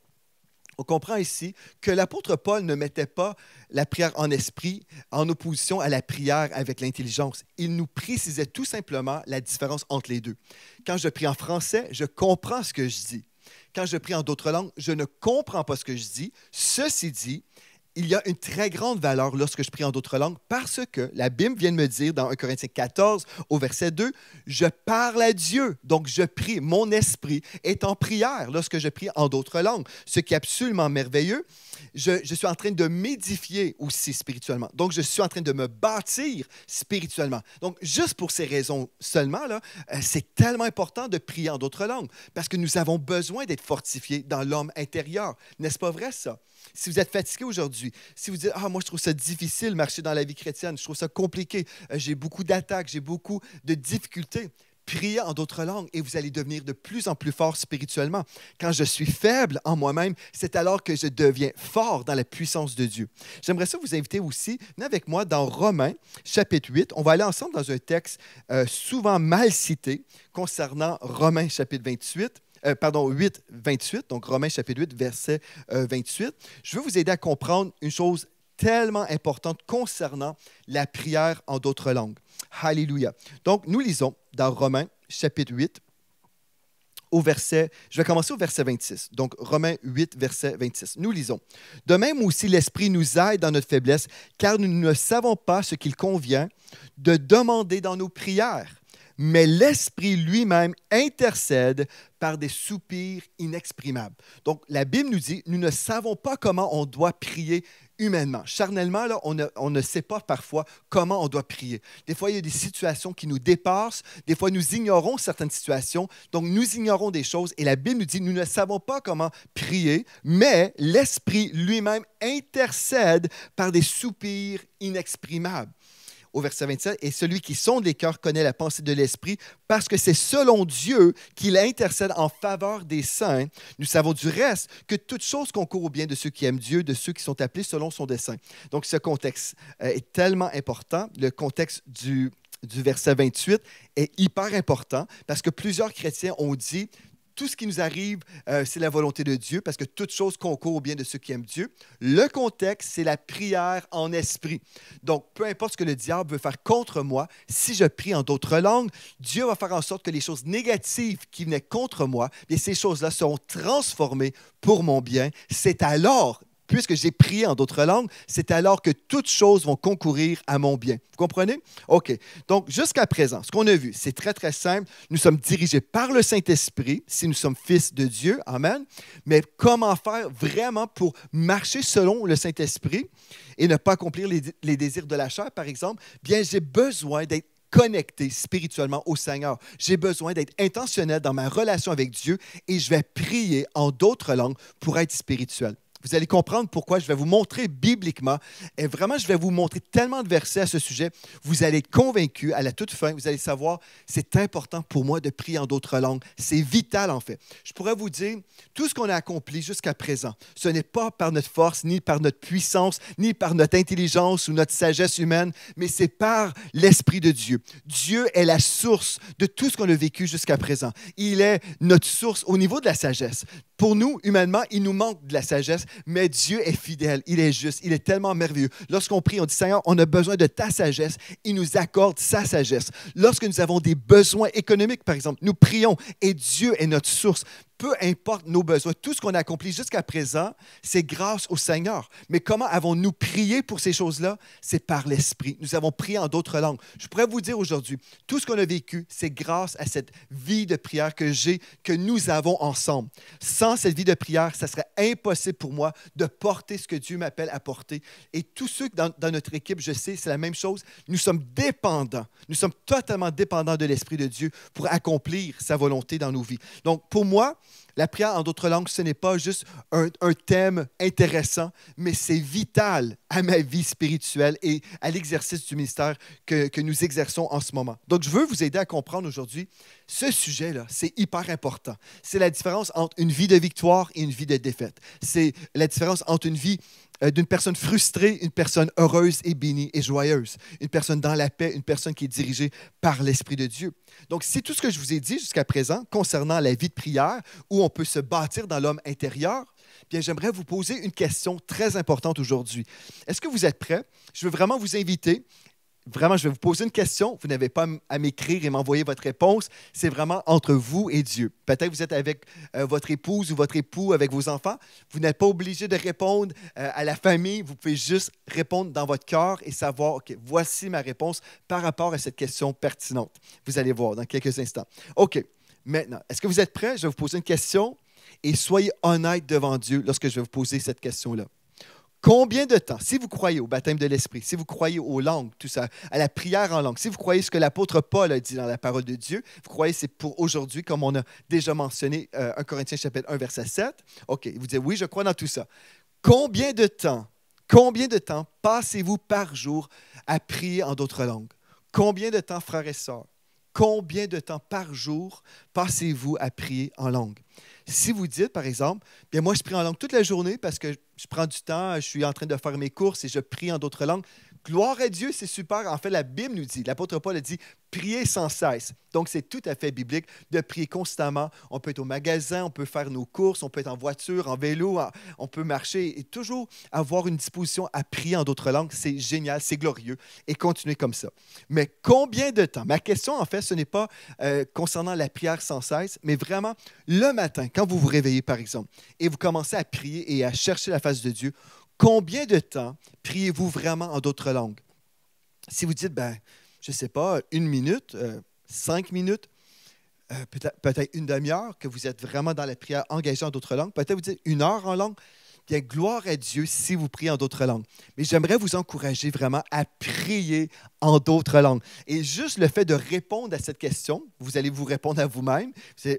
on comprend ici que l'apôtre Paul ne mettait pas la prière en esprit en opposition à la prière avec l'intelligence. Il nous précisait tout simplement la différence entre les deux. Quand je prie en français, je comprends ce que je dis. Quand je prie en d'autres langues, je ne comprends pas ce que je dis. Ceci dit, il y a une très grande valeur lorsque je prie en d'autres langues parce que la Bible vient de me dire dans 1 Corinthiens 14 au verset 2, je parle à Dieu, donc je prie. Mon esprit est en prière lorsque je prie en d'autres langues, ce qui est absolument merveilleux. Je suis en train de m'édifier aussi spirituellement. Donc, je suis en train de me bâtir spirituellement. Donc, juste pour ces raisons seulement, là, c'est tellement important de prier en d'autres langues parce que nous avons besoin d'être fortifiés dans l'homme intérieur. N'est-ce pas vrai, ça? Si vous êtes fatigué aujourd'hui, si vous dites « Ah, moi, je trouve ça difficile de marcher dans la vie chrétienne, je trouve ça compliqué, j'ai beaucoup d'attaques, j'ai beaucoup de difficultés », priez en d'autres langues et vous allez devenir de plus en plus fort spirituellement. Quand je suis faible en moi-même, c'est alors que je deviens fort dans la puissance de Dieu. J'aimerais ça vous inviter aussi, venez avec moi dans Romains, chapitre 8. On va aller ensemble dans un texte souvent mal cité concernant Romains, chapitre 8, 28, donc Romains chapitre 8, verset 28. Je veux vous aider à comprendre une chose tellement importante concernant la prière en d'autres langues. Alléluia. Donc, nous lisons dans Romains chapitre 8, je vais commencer au verset 26. Donc, Romains 8, verset 26. Nous lisons. « De même aussi, l'Esprit nous aide dans notre faiblesse, car nous ne savons pas ce qu'il convient de demander dans nos prières. Mais l'Esprit lui-même intercède par des soupirs inexprimables. » Donc, la Bible nous dit, nous ne savons pas comment on doit prier humainement. Charnellement, là, on ne sait pas parfois comment on doit prier. Des fois, il y a des situations qui nous dépassent. Des fois, nous ignorons certaines situations. Donc, nous ignorons des choses. Et la Bible nous dit, nous ne savons pas comment prier, mais l'Esprit lui-même intercède par des soupirs inexprimables. Au verset 27, « Et celui qui sonde les cœurs connaît la pensée de l'Esprit, parce que c'est selon Dieu qu'il intercède en faveur des saints. Nous savons du reste que toute chose concourt au bien de ceux qui aiment Dieu, de ceux qui sont appelés selon son dessein. » Donc, ce contexte est tellement important, le contexte du verset 28 est hyper important parce que plusieurs chrétiens ont dit tout ce qui nous arrive, c'est la volonté de Dieu parce que toute chose concourt au bien de ceux qui aiment Dieu. Le contexte, c'est la prière en esprit. Donc, peu importe ce que le diable veut faire contre moi, si je prie en d'autres langues, Dieu va faire en sorte que les choses négatives qui venaient contre moi, bien, ces choses-là seront transformées pour mon bien. C'est alors, puisque j'ai prié en d'autres langues, c'est alors que toutes choses vont concourir à mon bien. Vous comprenez? OK. Donc, jusqu'à présent, ce qu'on a vu, c'est très, très simple. Nous sommes dirigés par le Saint-Esprit, si nous sommes fils de Dieu. Amen. Mais comment faire vraiment pour marcher selon le Saint-Esprit et ne pas accomplir les désirs de la chair, par exemple? Bien, j'ai besoin d'être connecté spirituellement au Seigneur. J'ai besoin d'être intentionnel dans ma relation avec Dieu et je vais prier en d'autres langues pour être spirituel. Vous allez comprendre pourquoi je vais vous montrer bibliquement. Et vraiment, je vais vous montrer tellement de versets à ce sujet. Vous allez être convaincus à la toute fin. Vous allez savoir, c'est important pour moi de prier en d'autres langues. C'est vital, en fait. Je pourrais vous dire, tout ce qu'on a accompli jusqu'à présent, ce n'est pas par notre force, ni par notre puissance, ni par notre intelligence ou notre sagesse humaine, mais c'est par l'Esprit de Dieu. Dieu est la source de tout ce qu'on a vécu jusqu'à présent. Il est notre source au niveau de la sagesse. Pour nous, humainement, il nous manque de la sagesse, mais Dieu est fidèle, il est juste, il est tellement merveilleux. Lorsqu'on prie, on dit, Seigneur, on a besoin de ta sagesse, il nous accorde sa sagesse. Lorsque nous avons des besoins économiques, par exemple, nous prions et Dieu est notre source. Peu importe nos besoins, tout ce qu'on a accompli jusqu'à présent, c'est grâce au Seigneur. Mais comment avons-nous prié pour ces choses-là? C'est par l'Esprit. Nous avons prié en d'autres langues. Je pourrais vous dire aujourd'hui, tout ce qu'on a vécu, c'est grâce à cette vie de prière que nous avons ensemble. Sans cette vie de prière, ça serait impossible pour moi de porter ce que Dieu m'appelle à porter. Et tous ceux dans notre équipe, je sais, c'est la même chose. Nous sommes dépendants. Nous sommes totalement dépendants de l'Esprit de Dieu pour accomplir sa volonté dans nos vies. Donc, pour moi, la prière en d'autres langues, ce n'est pas juste un thème intéressant, mais c'est vital à ma vie spirituelle et à l'exercice du ministère que nous exerçons en ce moment. Donc, je veux vous aider à comprendre aujourd'hui, ce sujet-là, c'est hyper important. C'est la différence entre une vie de victoire et une vie de défaite. C'est la différence entre une vie d'une personne frustrée, une personne heureuse et bénie et joyeuse. Une personne dans la paix, une personne qui est dirigée par l'Esprit de Dieu. Donc, c'est tout ce que je vous ai dit jusqu'à présent concernant la vie de prière, où on peut se bâtir dans l'homme intérieur. Bien, j'aimerais vous poser une question très importante aujourd'hui. Est-ce que vous êtes prêts? Je veux vraiment vous inviter. Vraiment, je vais vous poser une question. Vous n'avez pas à m'écrire et m'envoyer votre réponse. C'est vraiment entre vous et Dieu. Peut-être que vous êtes avec votre épouse ou votre époux, avec vos enfants. Vous n'êtes pas obligé de répondre à la famille. Vous pouvez juste répondre dans votre cœur et savoir, OK, voici ma réponse par rapport à cette question pertinente. Vous allez voir dans quelques instants. OK, maintenant, est-ce que vous êtes prêts? Je vais vous poser une question et soyez honnête devant Dieu lorsque je vais vous poser cette question-là. Combien de temps, si vous croyez au baptême de l'Esprit, si vous croyez aux langues, tout ça, à la prière en langue, si vous croyez ce que l'apôtre Paul a dit dans la parole de Dieu, vous croyez que c'est pour aujourd'hui, comme on a déjà mentionné, 1 Corinthiens chapitre 1, verset 7. OK, vous dites, oui, je crois dans tout ça. Combien de temps passez-vous par jour à prier en d'autres langues? Combien de temps, frères et sœurs? Combien de temps par jour passez-vous à prier en langue? Si vous dites, par exemple, bien moi, je prie en langue toute la journée parce que je prends du temps, je suis en train de faire mes courses et je prie en d'autres langues. Gloire à Dieu, c'est super. En fait, la Bible nous dit, l'apôtre Paul a dit, priez sans cesse. Donc, c'est tout à fait biblique de prier constamment. On peut être au magasin, on peut faire nos courses, on peut être en voiture, en vélo, on peut marcher et toujours avoir une disposition à prier en d'autres langues. C'est génial, c'est glorieux et continuer comme ça. Mais combien de temps? Ma question, en fait, ce n'est pas concernant la prière sans cesse, mais vraiment le matin, quand vous vous réveillez, par exemple, et vous commencez à prier et à chercher la face de Dieu, combien de temps priez-vous vraiment en d'autres langues? Si vous dites, ben, je ne sais pas, 1 minute, 5 minutes, peut-être une demi-heure, que vous êtes vraiment dans la prière engagée en d'autres langues, peut-être vous dites 1 heure en langue, bien, gloire à Dieu si vous priez en d'autres langues. Mais j'aimerais vous encourager vraiment à prier en d'autres langues. Et juste le fait de répondre à cette question, vous allez vous répondre à vous-même,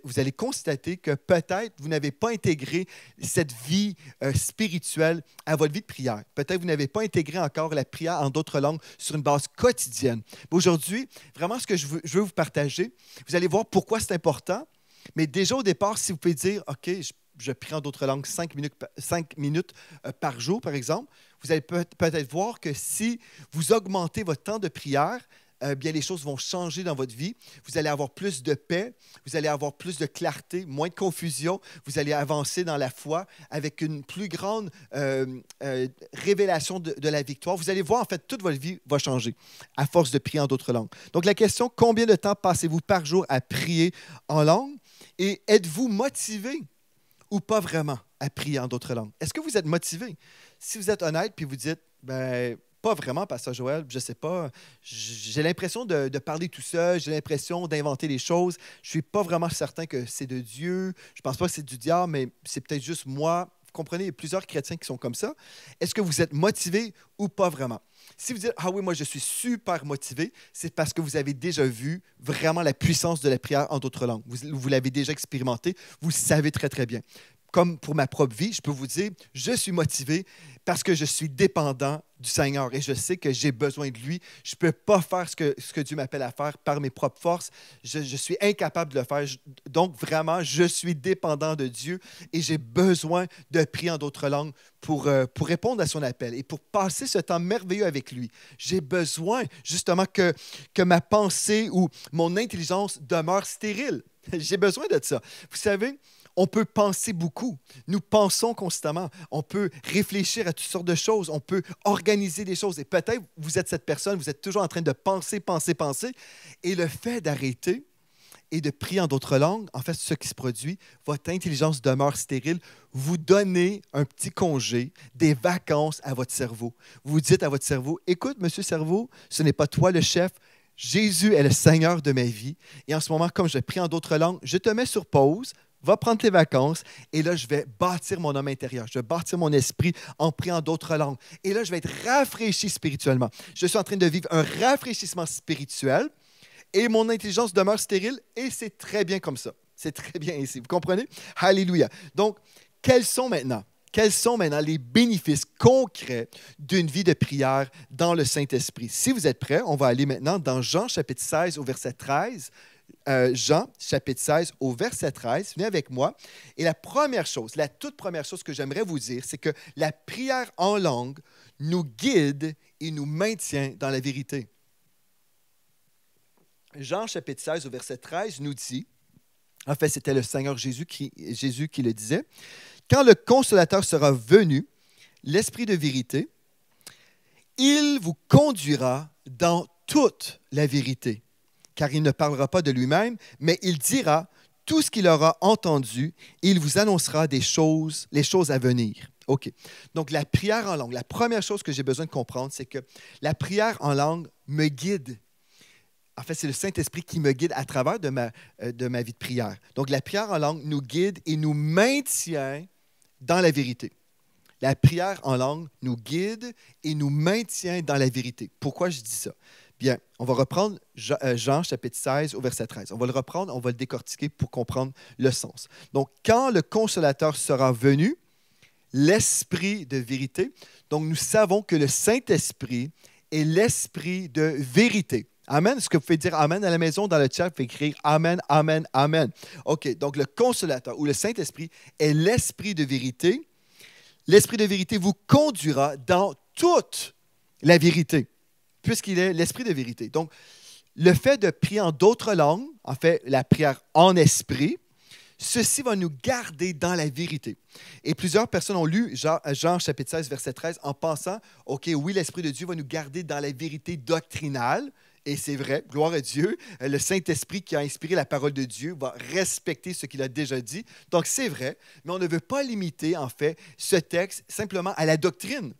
vous allez constater que peut-être vous n'avez pas intégré cette vie spirituelle à votre vie de prière. Peut-être vous n'avez pas intégré encore la prière en d'autres langues sur une base quotidienne. Aujourd'hui, vraiment ce que je veux vous partager, vous allez voir pourquoi c'est important. Mais déjà au départ, si vous pouvez dire, OK, je prie en d'autres langues 5 minutes par jour, par exemple, vous allez peut-être voir que si vous augmentez votre temps de prière, bien les choses vont changer dans votre vie. Vous allez avoir plus de paix, vous allez avoir plus de clarté, moins de confusion. Vous allez avancer dans la foi avec une plus grande révélation de la victoire. Vous allez voir, en fait, toute votre vie va changer à force de prier en d'autres langues. Donc, la question, combien de temps passez-vous par jour à prier en langue? Et êtes-vous motivé ou pas vraiment à prier en d'autres langues? Est-ce que vous êtes motivé? Si vous êtes honnête puis vous dites, ben pas vraiment, Pasteur Joël, je ne sais pas, j'ai l'impression de parler tout seul, j'ai l'impression d'inventer les choses, je ne suis pas vraiment certain que c'est de Dieu, je ne pense pas que c'est du diable, mais c'est peut-être juste moi. Vous comprenez, il y a plusieurs chrétiens qui sont comme ça. Est-ce que vous êtes motivé ou pas vraiment? Si vous dites, ah oui, moi je suis super motivé, c'est parce que vous avez déjà vu vraiment la puissance de la prière en d'autres langues. Vous l'avez déjà expérimenté, vous le savez très, très bien. Comme pour ma propre vie, je peux vous dire, je suis motivé parce que je suis dépendant du Seigneur et je sais que j'ai besoin de lui. Je ne peux pas faire ce que Dieu m'appelle à faire par mes propres forces. Je suis incapable de le faire. Donc, vraiment, je suis dépendant de Dieu et j'ai besoin de prier en d'autres langues pour répondre à son appel et pour passer ce temps merveilleux avec lui. J'ai besoin justement que ma pensée ou mon intelligence demeure stérile. J'ai besoin de ça. Vous savez, on peut penser beaucoup. Nous pensons constamment. On peut réfléchir à toutes sortes de choses. On peut organiser des choses. Et peut-être, vous êtes cette personne, vous êtes toujours en train de penser. Et le fait d'arrêter et de prier en d'autres langues, en fait, ce qui se produit, votre intelligence demeure stérile. Vous donnez un petit congé, des vacances à votre cerveau. Vous dites à votre cerveau, écoute, monsieur cerveau, ce n'est pas toi le chef. Jésus est le Seigneur de ma vie. Et en ce moment, comme je prie en d'autres langues, je te mets sur pause. Va prendre tes vacances et là, je vais bâtir mon homme intérieur. Je vais bâtir mon esprit en priant d'autres langues. Et là, je vais être rafraîchi spirituellement. Je suis en train de vivre un rafraîchissement spirituel et mon intelligence demeure stérile et c'est très bien comme ça. C'est très bien ici. Vous comprenez? Alléluia. Donc, quels sont maintenant les bénéfices concrets d'une vie de prière dans le Saint-Esprit? Si vous êtes prêts, on va aller maintenant dans Jean chapitre 16 au verset 13. Jean, chapitre 16, au verset 13. Venez avec moi. Et la toute première chose que j'aimerais vous dire, c'est que la prière en langue nous guide et nous maintient dans la vérité. Jean, chapitre 16, au verset 13, nous dit, en fait, c'était le Seigneur Jésus qui le disait, « Quand le Consolateur sera venu, l'Esprit de vérité, il vous conduira dans toute la vérité. » Car il ne parlera pas de lui-même, mais il dira tout ce qu'il aura entendu et il vous annoncera les choses à venir. OK. Donc, la prière en langue, la première chose que j'ai besoin de comprendre, c'est que la prière en langue me guide. En fait, c'est le Saint-Esprit qui me guide à travers de ma vie de prière. Donc, la prière en langue nous guide et nous maintient dans la vérité. La prière en langue nous guide et nous maintient dans la vérité. Pourquoi je dis ça? Bien, on va reprendre Jean, chapitre 16, au verset 13. On va le reprendre, on va le décortiquer pour comprendre le sens. Donc, quand le Consolateur sera venu, l'Esprit de vérité, donc nous savons que le Saint-Esprit est l'Esprit de vérité. Amen. Est-ce que vous pouvez dire Amen à la maison? Dans le chat, vous pouvez écrire Amen, Amen, Amen. OK, donc le Consolateur ou le Saint-Esprit est l'Esprit de vérité. L'Esprit de vérité vous conduira dans toute la vérité, puisqu'il est l'Esprit de vérité. Donc, le fait de prier en d'autres langues, en fait, la prière en esprit, ceci va nous garder dans la vérité. Et plusieurs personnes ont lu Jean chapitre 16, verset 13, en pensant, OK, oui, l'Esprit de Dieu va nous garder dans la vérité doctrinale. Et c'est vrai, gloire à Dieu, le Saint-Esprit qui a inspiré la parole de Dieu va respecter ce qu'il a déjà dit. Donc, c'est vrai, mais on ne veut pas limiter, en fait, ce texte simplement à la doctrine.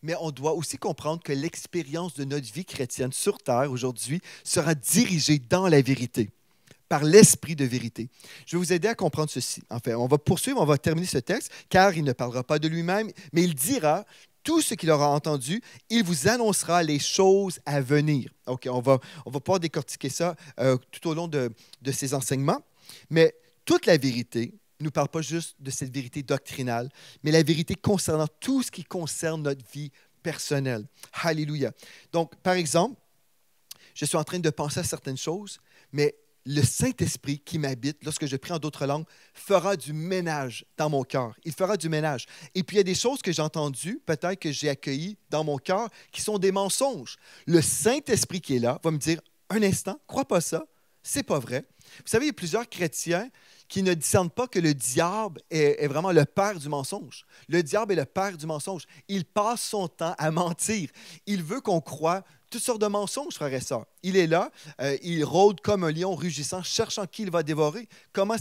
Mais on doit aussi comprendre que l'expérience de notre vie chrétienne sur terre aujourd'hui sera dirigée dans la vérité, par l'Esprit de vérité. Je vais vous aider à comprendre ceci. En fait, on va poursuivre, on va terminer ce texte, car il ne parlera pas de lui-même, mais il dira tout ce qu'il aura entendu, il vous annoncera les choses à venir. OK, on va pouvoir décortiquer ça tout au long de ces enseignements, mais toute la vérité ne nous parle pas juste de cette vérité doctrinale, mais la vérité concernant tout ce qui concerne notre vie personnelle. Alléluia. Donc, par exemple, je suis en train de penser à certaines choses, mais le Saint-Esprit qui m'habite, lorsque je prie en d'autres langues, fera du ménage dans mon cœur. Il fera du ménage. Et puis, il y a des choses que j'ai entendues, peut-être que j'ai accueillies dans mon cœur, qui sont des mensonges. Le Saint-Esprit qui est là va me dire, un instant, crois pas ça, c'est pas vrai. Vous savez, il y a plusieurs chrétiens qui ne discernent pas que le diable est vraiment le père du mensonge. Le diable est le père du mensonge. Il passe son temps à mentir. Il veut qu'on croie toutes sortes de mensonges, frères et sœurs. Il est là, il rôde comme un lion rugissant, cherchant qui il va dévorer. Comment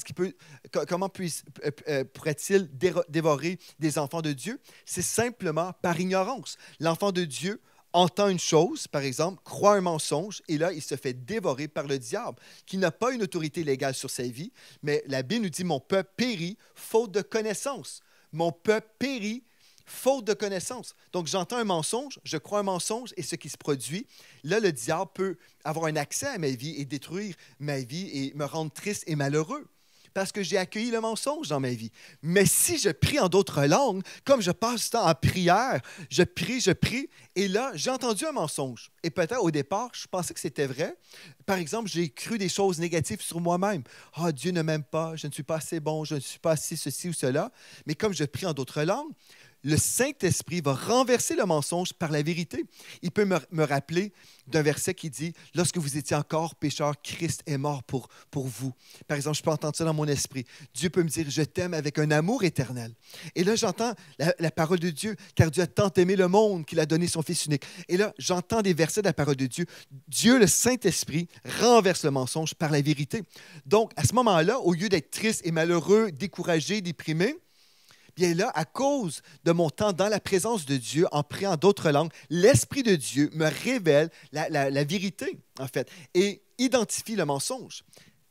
pourrait-il dévorer des enfants de Dieu? C'est simplement par ignorance. L'enfant de Dieu entend une chose, par exemple, croit un mensonge, et là, il se fait dévorer par le diable, qui n'a pas une autorité légale sur sa vie, mais la Bible nous dit « Mon peuple périt faute de connaissance. » Mon peuple périt faute de connaissance. Donc, j'entends un mensonge, je crois un mensonge, et ce qui se produit, là, le diable peut avoir un accès à ma vie et détruire ma vie et me rendre triste et malheureux, parce que j'ai accueilli le mensonge dans ma vie. Mais si je prie en d'autres langues, comme je passe du temps en prière, je prie, et là, j'ai entendu un mensonge. Et peut-être au départ, je pensais que c'était vrai. Par exemple, j'ai cru des choses négatives sur moi-même. « Ah, Dieu ne m'aime pas, je ne suis pas assez bon, je ne suis pas assez ceci ou cela. » Mais comme je prie en d'autres langues, le Saint-Esprit va renverser le mensonge par la vérité. Il peut me rappeler d'un verset qui dit « Lorsque vous étiez encore pécheurs, Christ est mort pour vous. » Par exemple, je peux entendre ça dans mon esprit. Dieu peut me dire « Je t'aime avec un amour éternel. » Et là, j'entends la parole de Dieu « Car Dieu a tant aimé le monde qu'il a donné son Fils unique. » Et là, j'entends des versets de la parole de Dieu. Dieu, le Saint-Esprit, renverse le mensonge par la vérité. Donc, à ce moment-là, au lieu d'être triste et malheureux, découragé, déprimé, bien là, à cause de mon temps dans la présence de Dieu, en priant d'autres langues, l'Esprit de Dieu me révèle la vérité, en fait, et identifie le mensonge.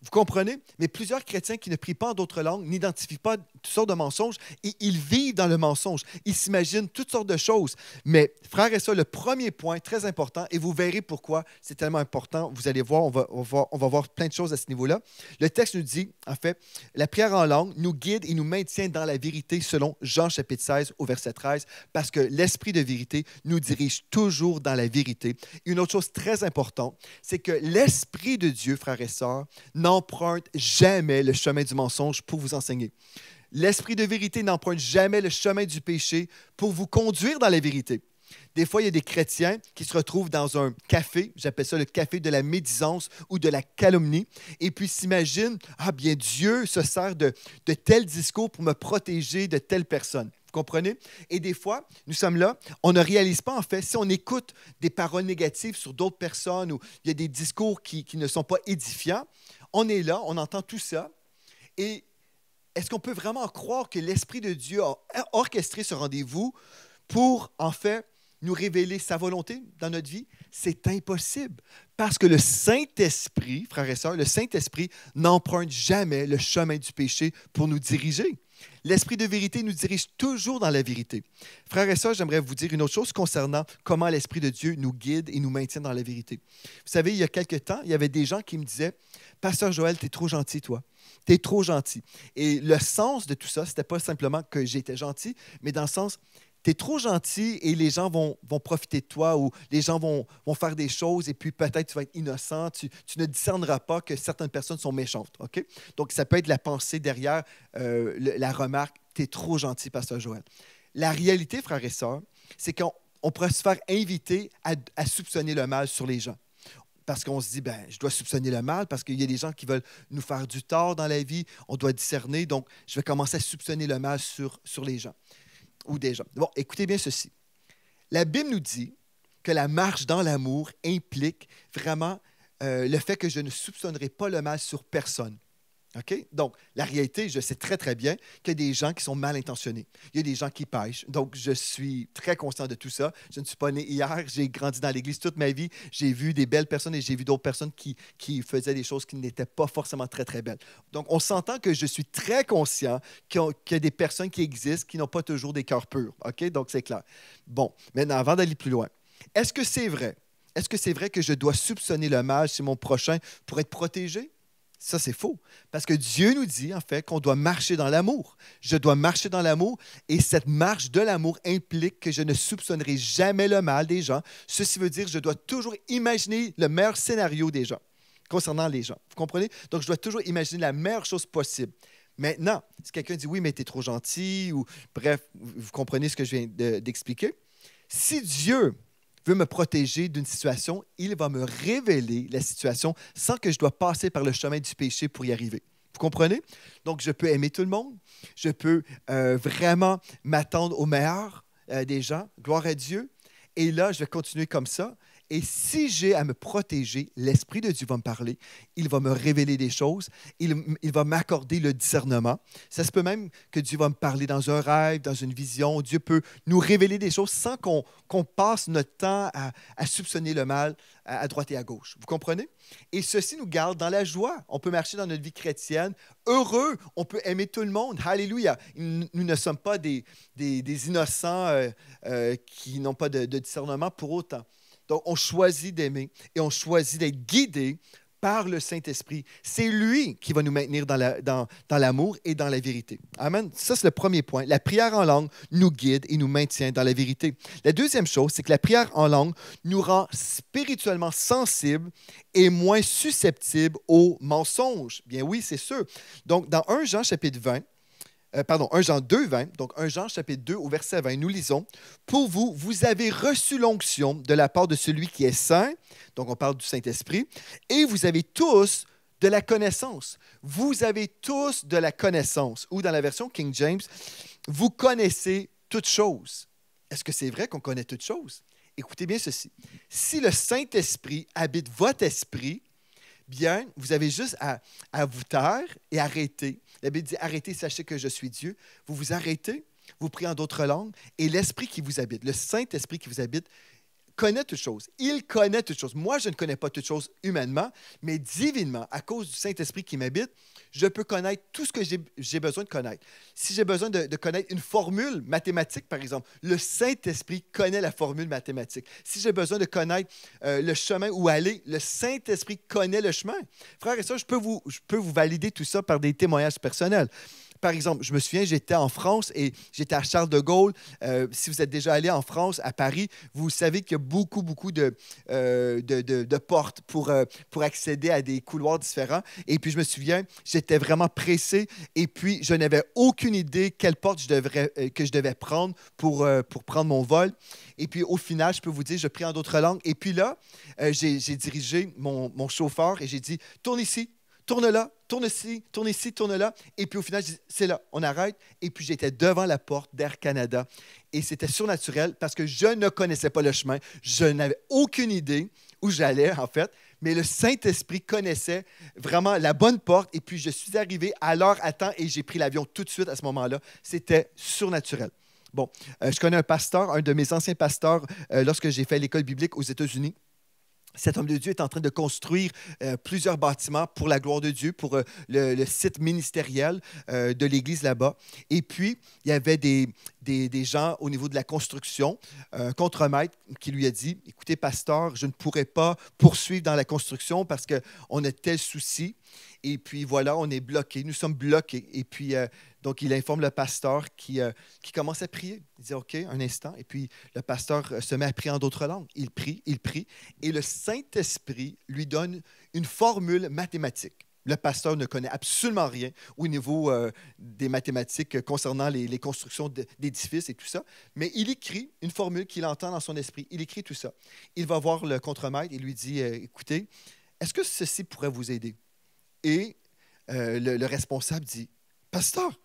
Vous comprenez? Mais plusieurs chrétiens qui ne prient pas en d'autres langues n'identifient pas toutes sortes de mensonges et ils vivent dans le mensonge. Ils s'imaginent toutes sortes de choses. Mais, frères et sœurs, le premier point, très important, et vous verrez pourquoi c'est tellement important, vous allez voir, on va voir plein de choses à ce niveau-là. Le texte nous dit, en fait, la prière en langue nous guide et nous maintient dans la vérité selon Jean chapitre 16 au verset 13, parce que l'Esprit de vérité nous dirige toujours dans la vérité. Une autre chose très importante, c'est que l'Esprit de Dieu, frères et sœurs, n'emprunte jamais le chemin du mensonge pour vous enseigner. L'Esprit de vérité n'emprunte jamais le chemin du péché pour vous conduire dans la vérité. Des fois, il y a des chrétiens qui se retrouvent dans un café, j'appelle ça le café de la médisance ou de la calomnie, et puis s'imaginent, ah bien, Dieu se sert de tel discours pour me protéger de telle personne. Vous comprenez? Et des fois, nous sommes là, on ne réalise pas, en fait, si on écoute des paroles négatives sur d'autres personnes ou il y a des discours qui ne sont pas édifiants, on est là, on entend tout ça, et est-ce qu'on peut vraiment croire que l'Esprit de Dieu a orchestré ce rendez-vous pour, en fait, nous révéler sa volonté dans notre vie? C'est impossible. Parce que le Saint-Esprit, frères et sœurs, le Saint-Esprit n'emprunte jamais le chemin du péché pour nous diriger. L'Esprit de vérité nous dirige toujours dans la vérité. Frères et sœurs, j'aimerais vous dire une autre chose concernant comment l'Esprit de Dieu nous guide et nous maintient dans la vérité. Vous savez, il y a quelque temps, il y avait des gens qui me disaient « Pasteur Joël, tu es trop gentil, toi. Tu es trop gentil. » Et le sens de tout ça, ce n'était pas simplement que j'étais gentil, mais dans le sens tu es trop gentil et les gens vont profiter de toi ou les gens vont faire des choses et puis peut-être tu vas être innocent, tu ne discerneras pas que certaines personnes sont méchantes. Okay? Donc, ça peut être la pensée derrière la remarque « tu es trop gentil, Pasteur Joël ». La réalité, frères et sœurs, c'est qu'on pourrait se faire inviter à soupçonner le mal sur les gens. Parce qu'on se dit, ben, je dois soupçonner le mal parce qu'il y a des gens qui veulent nous faire du tort dans la vie, on doit discerner, donc je vais commencer à soupçonner le mal sur les gens. Ou des gens. Bon, écoutez bien ceci. La Bible nous dit que la marche dans l'amour implique vraiment le fait que je ne soupçonnerai pas le mal sur personne. OK? Donc, la réalité, je sais très, très bien qu'il y a des gens qui sont mal intentionnés. Il y a des gens qui pêchent. Donc, je suis très conscient de tout ça. Je ne suis pas né hier. J'ai grandi dans l'Église toute ma vie. J'ai vu des belles personnes et j'ai vu d'autres personnes qui faisaient des choses qui n'étaient pas forcément très, très belles. Donc, on s'entend que je suis très conscient qu'il y a des personnes qui existent qui n'ont pas toujours des cœurs purs. OK? Donc, c'est clair. Bon, maintenant, avant d'aller plus loin, est-ce que c'est vrai? Est-ce que c'est vrai que je dois soupçonner le mal chez mon prochain pour être protégé? Ça, c'est faux. Parce que Dieu nous dit, en fait, qu'on doit marcher dans l'amour. Je dois marcher dans l'amour et cette marche de l'amour implique que je ne soupçonnerai jamais le mal des gens. Ceci veut dire que je dois toujours imaginer le meilleur scénario des gens. concernant les gens. Vous comprenez? Donc, je dois toujours imaginer la meilleure chose possible. Maintenant, si quelqu'un dit « oui, mais tu es trop gentil » ou bref, vous comprenez ce que je viens d'expliquer. Si Dieu veut me protéger d'une situation, il va me révéler la situation sans que je dois passer par le chemin du péché pour y arriver. Vous comprenez? Donc, je peux aimer tout le monde. Je peux vraiment m'attendre au meilleur des gens. Gloire à Dieu. Et là, je vais continuer comme ça. Et si j'ai à me protéger, l'Esprit de Dieu va me parler. Il va me révéler des choses. Il va m'accorder le discernement. Ça se peut même que Dieu va me parler dans un rêve, dans une vision. Dieu peut nous révéler des choses sans qu'on passe notre temps à soupçonner le mal à droite et à gauche. Vous comprenez? Et ceci nous garde dans la joie. On peut marcher dans notre vie chrétienne heureux. On peut aimer tout le monde. Alléluia. Nous ne sommes pas des innocents qui n'ont pas de discernement pour autant. Donc, on choisit d'aimer et on choisit d'être guidé par le Saint-Esprit. C'est lui qui va nous maintenir dans l'amour et dans la vérité. Amen. Ça, c'est le premier point. La prière en langue nous guide et nous maintient dans la vérité. La deuxième chose, c'est que la prière en langue nous rend spirituellement sensibles et moins susceptibles aux mensonges. Bien oui, c'est sûr. Donc, dans 1 Jean chapitre 20, 1 Jean 2, 20, donc 1 Jean chapitre 2 au verset 20, nous lisons « Pour vous, vous avez reçu l'onction de la part de celui qui est saint, donc on parle du Saint-Esprit, et vous avez tous de la connaissance. Vous avez tous de la connaissance. » Ou dans la version King James, « Vous connaissez toutes choses. » Est-ce que c'est vrai qu'on connaît toutes choses? Écoutez bien ceci. Si le Saint-Esprit habite votre esprit, bien, vous avez juste à vous taire et arrêter. La Bible dit « Arrêtez, sachez que je suis Dieu ». Vous vous arrêtez, vous priez en d'autres langues, et l'Esprit qui vous habite, le Saint-Esprit qui vous habite, connaît toutes choses. Il connaît toutes choses. Moi, je ne connais pas toutes choses humainement, mais divinement, à cause du Saint-Esprit qui m'habite, je peux connaître tout ce que j'ai besoin de connaître. Si j'ai besoin de connaître une formule mathématique, par exemple, le Saint-Esprit connaît la formule mathématique. Si j'ai besoin de connaître le chemin où aller, le Saint-Esprit connaît le chemin. Frères et sœurs, je peux vous valider tout ça par des témoignages personnels. Par exemple, je me souviens, j'étais en France et j'étais à Charles de Gaulle. Si vous êtes déjà allé en France, à Paris, vous savez qu'il y a beaucoup de portes pour accéder à des couloirs différents. Et puis, je me souviens, j'étais vraiment pressé et puis je n'avais aucune idée quelle porte que je devais prendre pour prendre mon vol. Et puis, au final, je peux vous dire, je prie en d'autres langues. Et puis là, j'ai dirigé mon chauffeur et j'ai dit, tourne ici. Tourne là, tourne ici, tourne là. Et puis au final, je dis, c'est là, on arrête. Et puis j'étais devant la porte d'Air Canada. Et c'était surnaturel parce que je ne connaissais pas le chemin. Je n'avais aucune idée où j'allais, en fait. Mais le Saint-Esprit connaissait vraiment la bonne porte. Et puis je suis arrivé à l'heure à temps et j'ai pris l'avion tout de suite à ce moment-là. C'était surnaturel. Bon, je connais un pasteur, un de mes anciens pasteurs, lorsque j'ai fait l'école biblique aux États-Unis. Cet homme de Dieu est en train de construire plusieurs bâtiments pour la gloire de Dieu, pour le site ministériel de l'Église là-bas. Et puis, il y avait des gens au niveau de la construction, un contremaître qui lui a dit, « Écoutez, pasteur, je ne pourrais pas poursuivre dans la construction parce qu'on a tel souci. » Et puis voilà, on est bloqué, nous sommes bloqués. Et puis, donc, il informe le pasteur qui commence à prier. Il dit, OK, un instant. Et puis, le pasteur se met à prier en d'autres langues. Il prie. Et le Saint-Esprit lui donne une formule mathématique. Le pasteur ne connaît absolument rien au niveau des mathématiques concernant les constructions d'édifices et tout ça. Mais il écrit une formule qu'il entend dans son esprit. Il écrit tout ça. Il va voir le contremaître et lui dit, écoutez, est-ce que ceci pourrait vous aider? Et le responsable dit, pasteur,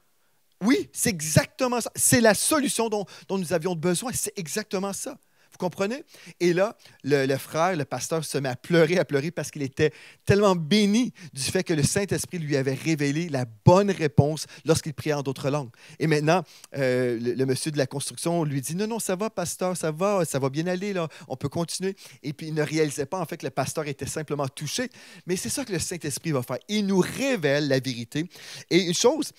oui, c'est exactement ça. C'est la solution dont nous avions besoin. C'est exactement ça. Vous comprenez? Et là, le frère, le pasteur, se met à pleurer parce qu'il était tellement béni du fait que le Saint-Esprit lui avait révélé la bonne réponse lorsqu'il priait en d'autres langues. Et maintenant, le monsieur de la construction lui dit, non, ça va, pasteur, ça va bien aller, là, on peut continuer. Et puis, il ne réalisait pas, en fait, que le pasteur était simplement touché. Mais c'est ça que le Saint-Esprit va faire. Il nous révèle la vérité. Et une chose,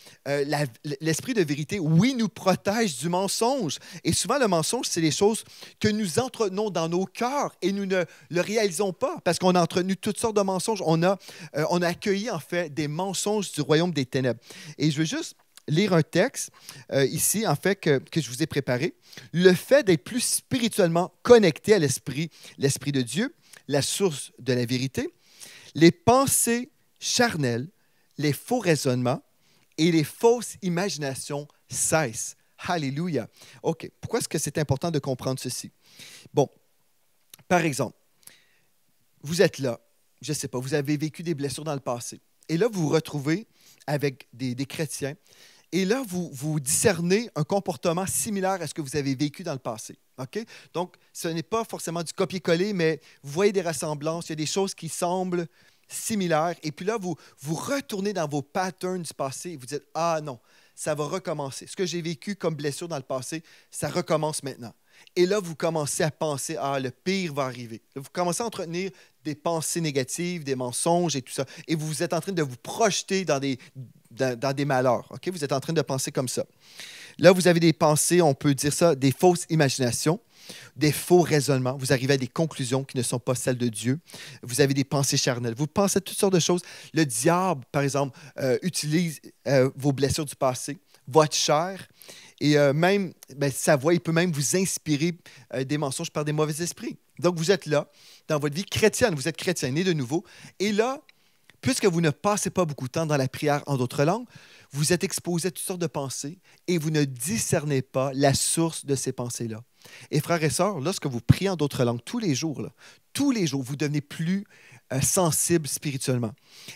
l'Esprit de vérité, oui, nous protège du mensonge. Et souvent, le mensonge, c'est les choses que nous entretenons dans nos cœurs et nous ne le réalisons pas parce qu'on a entretenu toutes sortes de mensonges. On a accueilli, en fait, des mensonges du royaume des ténèbres. Et je veux juste lire un texte ici, en fait, que je vous ai préparé. Le fait d'être plus spirituellement connecté à l'Esprit de Dieu, la source de la vérité, Les pensées charnelles, les faux raisonnements et les fausses imaginations cessent. Alléluia. OK. Pourquoi est-ce que c'est important de comprendre ceci? Bon, par exemple, vous êtes là, je ne sais pas, vous avez vécu des blessures dans le passé. Et là, vous vous retrouvez avec des chrétiens. Et là, vous discernez un comportement similaire à ce que vous avez vécu dans le passé. OK? Donc, ce n'est pas forcément du copier-coller, mais vous voyez des ressemblances, il y a des choses qui semblent similaires. Et puis là, vous retournez dans vos patterns du passé et vous dites, ah non, ça va recommencer. Ce que j'ai vécu comme blessure dans le passé, ça recommence maintenant. Et là, vous commencez à penser, ah, le pire va arriver. Vous commencez à entretenir des pensées négatives, des mensonges et tout ça. Et vous êtes en train de vous projeter dans des malheurs. OK? Vous êtes en train de penser comme ça. Là, vous avez des pensées, on peut dire ça, des fausses imaginations, des faux raisonnements. Vous arrivez à des conclusions qui ne sont pas celles de Dieu. Vous avez des pensées charnelles. Vous pensez à toutes sortes de choses. Le diable, par exemple, utilise vos blessures du passé, votre chair, et même, sa voix, il peut même vous inspirer des mensonges par des mauvais esprits. Donc, vous êtes là, dans votre vie chrétienne, vous êtes chrétien, né de nouveau, et là, puisque vous ne passez pas beaucoup de temps dans la prière en d'autres langues, vous êtes exposé à toutes sortes de pensées et vous ne discernez pas la source de ces pensées-là. Et frères et sœurs, lorsque vous priez en d'autres langues tous les jours, vous devenez plus sensible spirituellement.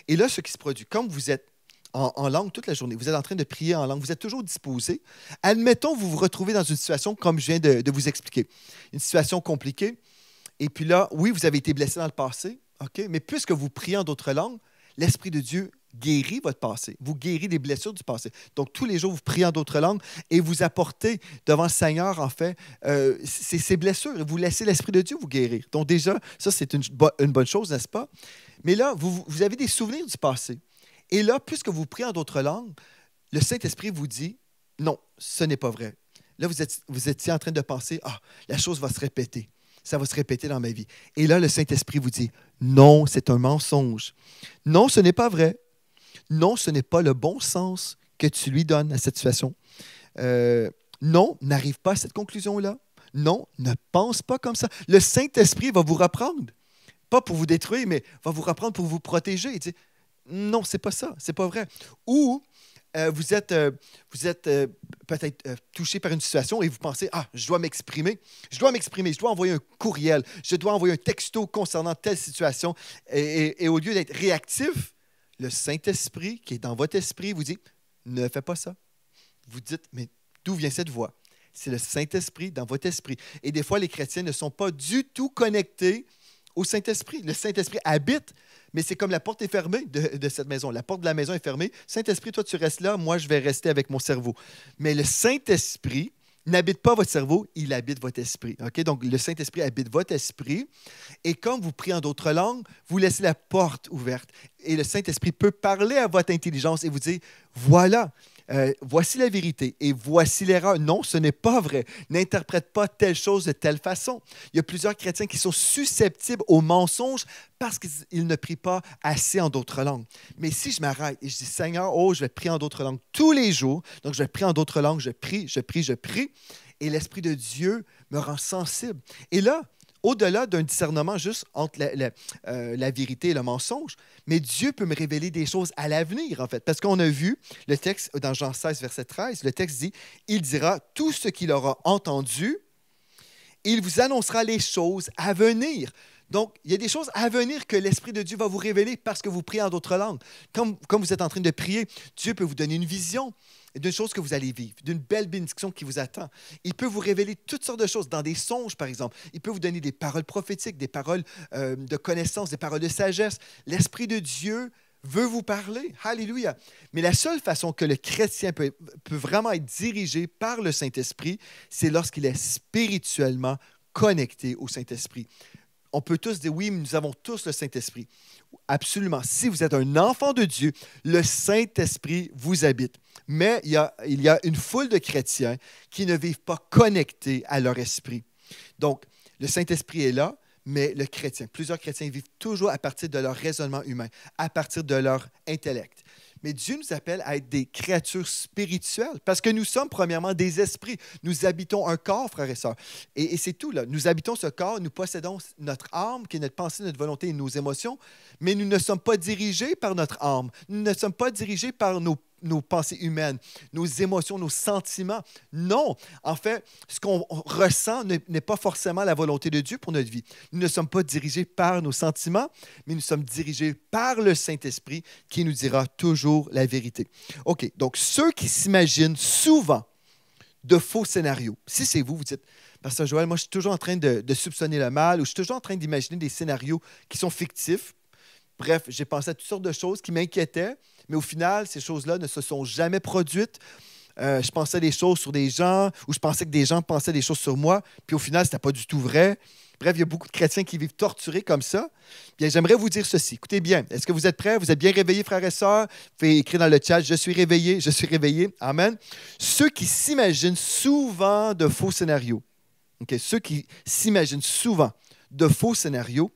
Et là, ce qui se produit, comme vous êtes en langue toute la journée, vous êtes en train de prier en langue, vous êtes toujours disposé. Admettons, vous vous retrouvez dans une situation comme je viens de vous expliquer, une situation compliquée. Et puis là, oui, vous avez été blessé dans le passé, OK? Mais puisque vous priez en d'autres langues, l'Esprit de Dieu guérit votre passé. Vous guérissez des blessures du passé. Donc, tous les jours, vous priez en d'autres langues et vous apportez devant le Seigneur, en fait, ces blessures. Et vous laissez l'Esprit de Dieu vous guérir. Donc, déjà, ça, c'est une bonne chose, n'est-ce pas? Mais là, vous avez des souvenirs du passé. Et là, puisque vous priez en d'autres langues, le Saint-Esprit vous dit, non, ce n'est pas vrai. Là, vous étiez en train de penser, ah, la chose va se répéter. Ça va se répéter dans ma vie. Et là, le Saint-Esprit vous dit, non, c'est un mensonge. Non, ce n'est pas vrai. Non, ce n'est pas le bon sens que tu lui donnes à cette situation. Non, n'arrive pas à cette conclusion-là. Non, ne pense pas comme ça. Le Saint-Esprit va vous reprendre. Pas pour vous détruire, mais va vous reprendre pour vous protéger. Il dit, non, c'est pas ça, c'est pas vrai. Ou vous êtes peut-être touché par une situation et vous pensez, ah, je dois m'exprimer, je dois envoyer un courriel, je dois envoyer un texto concernant telle situation. Et au lieu d'être réactif, le Saint-Esprit qui est dans votre esprit vous dit, ne fais pas ça. Vous dites, mais d'où vient cette voix? C'est le Saint-Esprit dans votre esprit. Et des fois, les chrétiens ne sont pas du tout connectés au Saint-Esprit. Le Saint-Esprit habite, mais c'est comme la porte est fermée de cette maison. La porte de la maison est fermée. Saint-Esprit, toi, tu restes là. Moi, je vais rester avec mon cerveau. Mais le Saint-Esprit n'habite pas votre cerveau, il habite votre esprit. Okay? Donc, le Saint-Esprit habite votre esprit. Et comme vous priez en d'autres langues, vous laissez la porte ouverte. Et le Saint-Esprit peut parler à votre intelligence et vous dire, voilà, voici la vérité et voici l'erreur. Non, ce n'est pas vrai. N'interprète pas telle chose de telle façon. Il y a plusieurs chrétiens qui sont susceptibles aux mensonges parce qu'ils ne prient pas assez en d'autres langues. Mais si je m'arrête et je dis, Seigneur, oh, je vais prier en d'autres langues tous les jours, donc je vais prier en d'autres langues, je prie, et l'Esprit de Dieu me rend sensible. Et là, au-delà d'un discernement juste entre la vérité et le mensonge, mais Dieu peut me révéler des choses à l'avenir, en fait. Parce qu'on a vu le texte dans Jean 16, verset 13, le texte dit, « Il dira tout ce qu'il aura entendu, il vous annoncera les choses à venir. » Donc, il y a des choses à venir que l'Esprit de Dieu va vous révéler parce que vous priez en d'autres langues. Comme vous êtes en train de prier, Dieu peut vous donner une vision d'une chose que vous allez vivre, d'une belle bénédiction qui vous attend. Il peut vous révéler toutes sortes de choses, dans des songes, par exemple. Il peut vous donner des paroles prophétiques, des paroles de connaissance, des paroles de sagesse. L'Esprit de Dieu veut vous parler. Alléluia. Mais la seule façon que le chrétien peut vraiment être dirigé par le Saint-Esprit, c'est lorsqu'il est spirituellement connecté au Saint-Esprit. On peut tous dire, oui, mais nous avons tous le Saint-Esprit. Absolument. Si vous êtes un enfant de Dieu, le Saint-Esprit vous habite. Mais il y a une foule de chrétiens qui ne vivent pas connectés à leur esprit. Donc, le Saint-Esprit est là, mais plusieurs chrétiens vivent toujours à partir de leur raisonnement humain, à partir de leur intellect. Mais Dieu nous appelle à être des créatures spirituelles parce que nous sommes premièrement des esprits. Nous habitons un corps, frères et sœurs. Et c'est tout, là. Nous habitons ce corps, nous possédons notre âme, qui est notre pensée, notre volonté et nos émotions, mais nous ne sommes pas dirigés par notre âme. Nous ne sommes pas dirigés par nos pensées humaines, nos émotions, nos sentiments. Non, en fait, ce qu'on ressent n'est pas forcément la volonté de Dieu pour notre vie. Nous ne sommes pas dirigés par nos sentiments, mais nous sommes dirigés par le Saint-Esprit qui nous dira toujours la vérité. OK, donc ceux qui s'imaginent souvent de faux scénarios, si c'est vous, vous dites, Pasteur Joël, moi je suis toujours en train de soupçonner le mal ou je suis toujours en train d'imaginer des scénarios qui sont fictifs. Bref, j'ai pensé à toutes sortes de choses qui m'inquiétaient, mais au final, ces choses-là ne se sont jamais produites. Je pensais des choses sur des gens, ou je pensais que des gens pensaient des choses sur moi, puis au final, ce n'était pas du tout vrai. Bref, il y a beaucoup de chrétiens qui vivent torturés comme ça. Bien, j'aimerais vous dire ceci. Écoutez bien, est-ce que vous êtes prêts? Vous êtes bien réveillés, frères et sœurs? Vous pouvez écrire dans le chat, je suis réveillé, je suis réveillé. Amen. Ceux qui s'imaginent souvent de faux scénarios, okay? Ceux qui s'imaginent souvent de faux scénarios,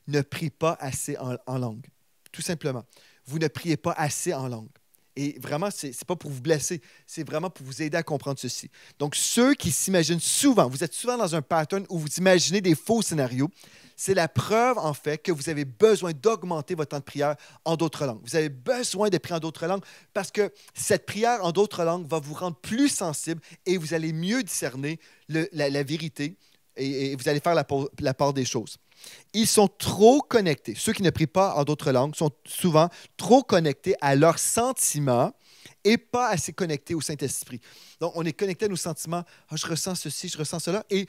ne prie pas assez en langue. Tout simplement. Vous ne priez pas assez en langue. Et vraiment, ce n'est pas pour vous blesser, c'est vraiment pour vous aider à comprendre ceci. Donc, ceux qui s'imaginent souvent, vous êtes souvent dans un pattern où vous imaginez des faux scénarios, c'est la preuve, en fait, que vous avez besoin d'augmenter votre temps de prière en d'autres langues. Vous avez besoin de prier en d'autres langues parce que cette prière en d'autres langues va vous rendre plus sensible et vous allez mieux discerner la vérité et vous allez faire la part des choses. Ils sont trop connectés. Ceux qui ne prient pas en d'autres langues sont souvent trop connectés à leurs sentiments et pas assez connectés au Saint-Esprit. Donc, on est connecté à nos sentiments. Ah, je ressens ceci, je ressens cela. Et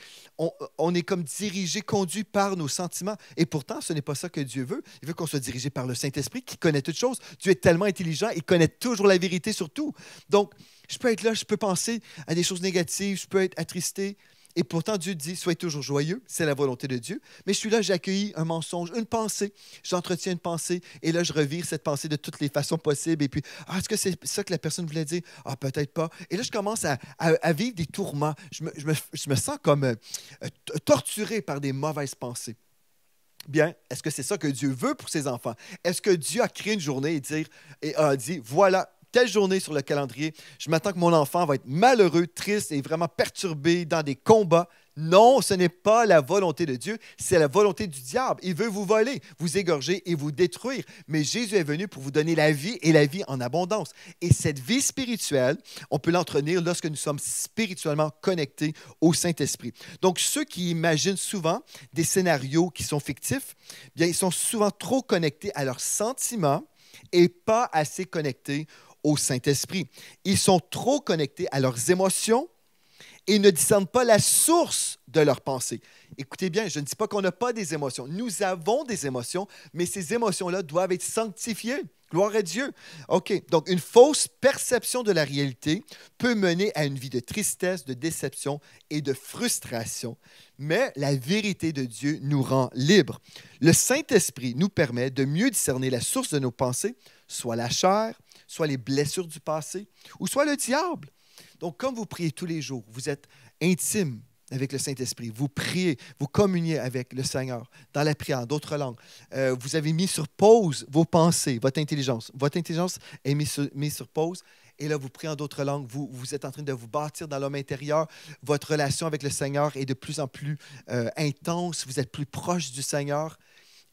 on est comme dirigé, conduit par nos sentiments. Et pourtant, ce n'est pas ça que Dieu veut. Il veut qu'on soit dirigé par le Saint-Esprit qui connaît toutes choses. Dieu est tellement intelligent, il connaît toujours la vérité sur tout. Donc, je peux être là, je peux penser à des choses négatives, je peux être attristé. Et pourtant, Dieu dit, soyez toujours joyeux, c'est la volonté de Dieu. Mais je suis là, j'ai accueilli un mensonge, une pensée. J'entretiens une pensée et là, je revire cette pensée de toutes les façons possibles. Et puis, est-ce que c'est ça que la personne voulait dire? Ah, peut-être pas. Et là, je commence à vivre des tourments. Je me sens comme torturé par des mauvaises pensées. Bien, est-ce que c'est ça que Dieu veut pour ses enfants? Est-ce que Dieu a créé une journée et a dit, voilà, telle journée sur le calendrier, je m'attends que mon enfant va être malheureux, triste et vraiment perturbé dans des combats. Non, ce n'est pas la volonté de Dieu, c'est la volonté du diable. Il veut vous voler, vous égorger et vous détruire. Mais Jésus est venu pour vous donner la vie et la vie en abondance. Et cette vie spirituelle, on peut l'entretenir lorsque nous sommes spirituellement connectés au Saint-Esprit. Donc, ceux qui imaginent souvent des scénarios qui sont fictifs, bien, ils sont souvent trop connectés à leurs sentiments et pas assez connectés au Saint-Esprit. Ils sont trop connectés à leurs émotions et ne discernent pas la source de leurs pensées. Écoutez bien, je ne dis pas qu'on n'a pas des émotions. Nous avons des émotions, mais ces émotions-là doivent être sanctifiées. Gloire à Dieu. OK, donc une fausse perception de la réalité peut mener à une vie de tristesse, de déception et de frustration. Mais la vérité de Dieu nous rend libres. Le Saint-Esprit nous permet de mieux discerner la source de nos pensées, soit la chair, soit les blessures du passé, ou soit le diable. Donc, comme vous priez tous les jours, vous êtes intime avec le Saint-Esprit, vous priez, vous communiez avec le Seigneur dans la prière, d'autres langues. Vous avez mis sur pause vos pensées, votre intelligence. Votre intelligence est mise sur pause. Et là, vous priez en d'autres langues. Vous êtes en train de vous bâtir dans l'homme intérieur. Votre relation avec le Seigneur est de plus en plus intense. Vous êtes plus proche du Seigneur.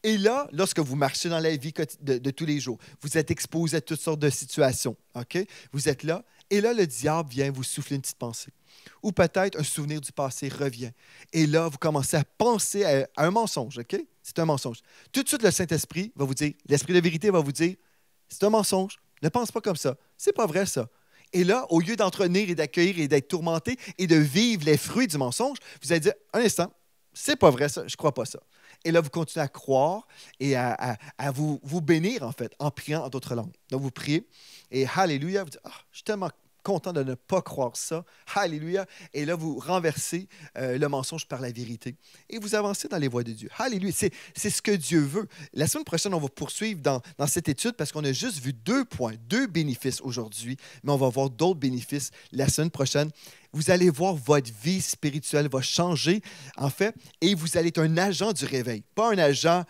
Et là, lorsque vous marchez dans la vie de tous les jours, vous êtes exposé à toutes sortes de situations. Okay? Vous êtes là, et là, le diable vient vous souffler une petite pensée. Ou peut-être un souvenir du passé revient. Et là, vous commencez à penser à un mensonge. Okay? C'est un mensonge. Tout de suite, le Saint-Esprit va vous dire, l'Esprit de vérité va vous dire, c'est un mensonge. Ne pense pas comme ça. C'est pas vrai, ça. Et là, au lieu d'entretenir et d'accueillir et d'être tourmenté et de vivre les fruits du mensonge, vous allez dire, un instant, c'est pas vrai, ça. Je crois pas ça. Et là, vous continuez à croire et à vous bénir, en fait, en priant en d'autres langues. Donc, vous priez et Alléluia, vous dites, je suis tellement content de ne pas croire ça. Alléluia. Et là, vous renversez le mensonge par la vérité et vous avancez dans les voies de Dieu. Alléluia. C'est ce que Dieu veut. La semaine prochaine, on va poursuivre dans cette étude parce qu'on a juste vu 2 points, 2 bénéfices aujourd'hui, mais on va voir d'autres bénéfices la semaine prochaine. Vous allez voir votre vie spirituelle va changer, en fait, et vous allez être un agent du réveil, pas un agent,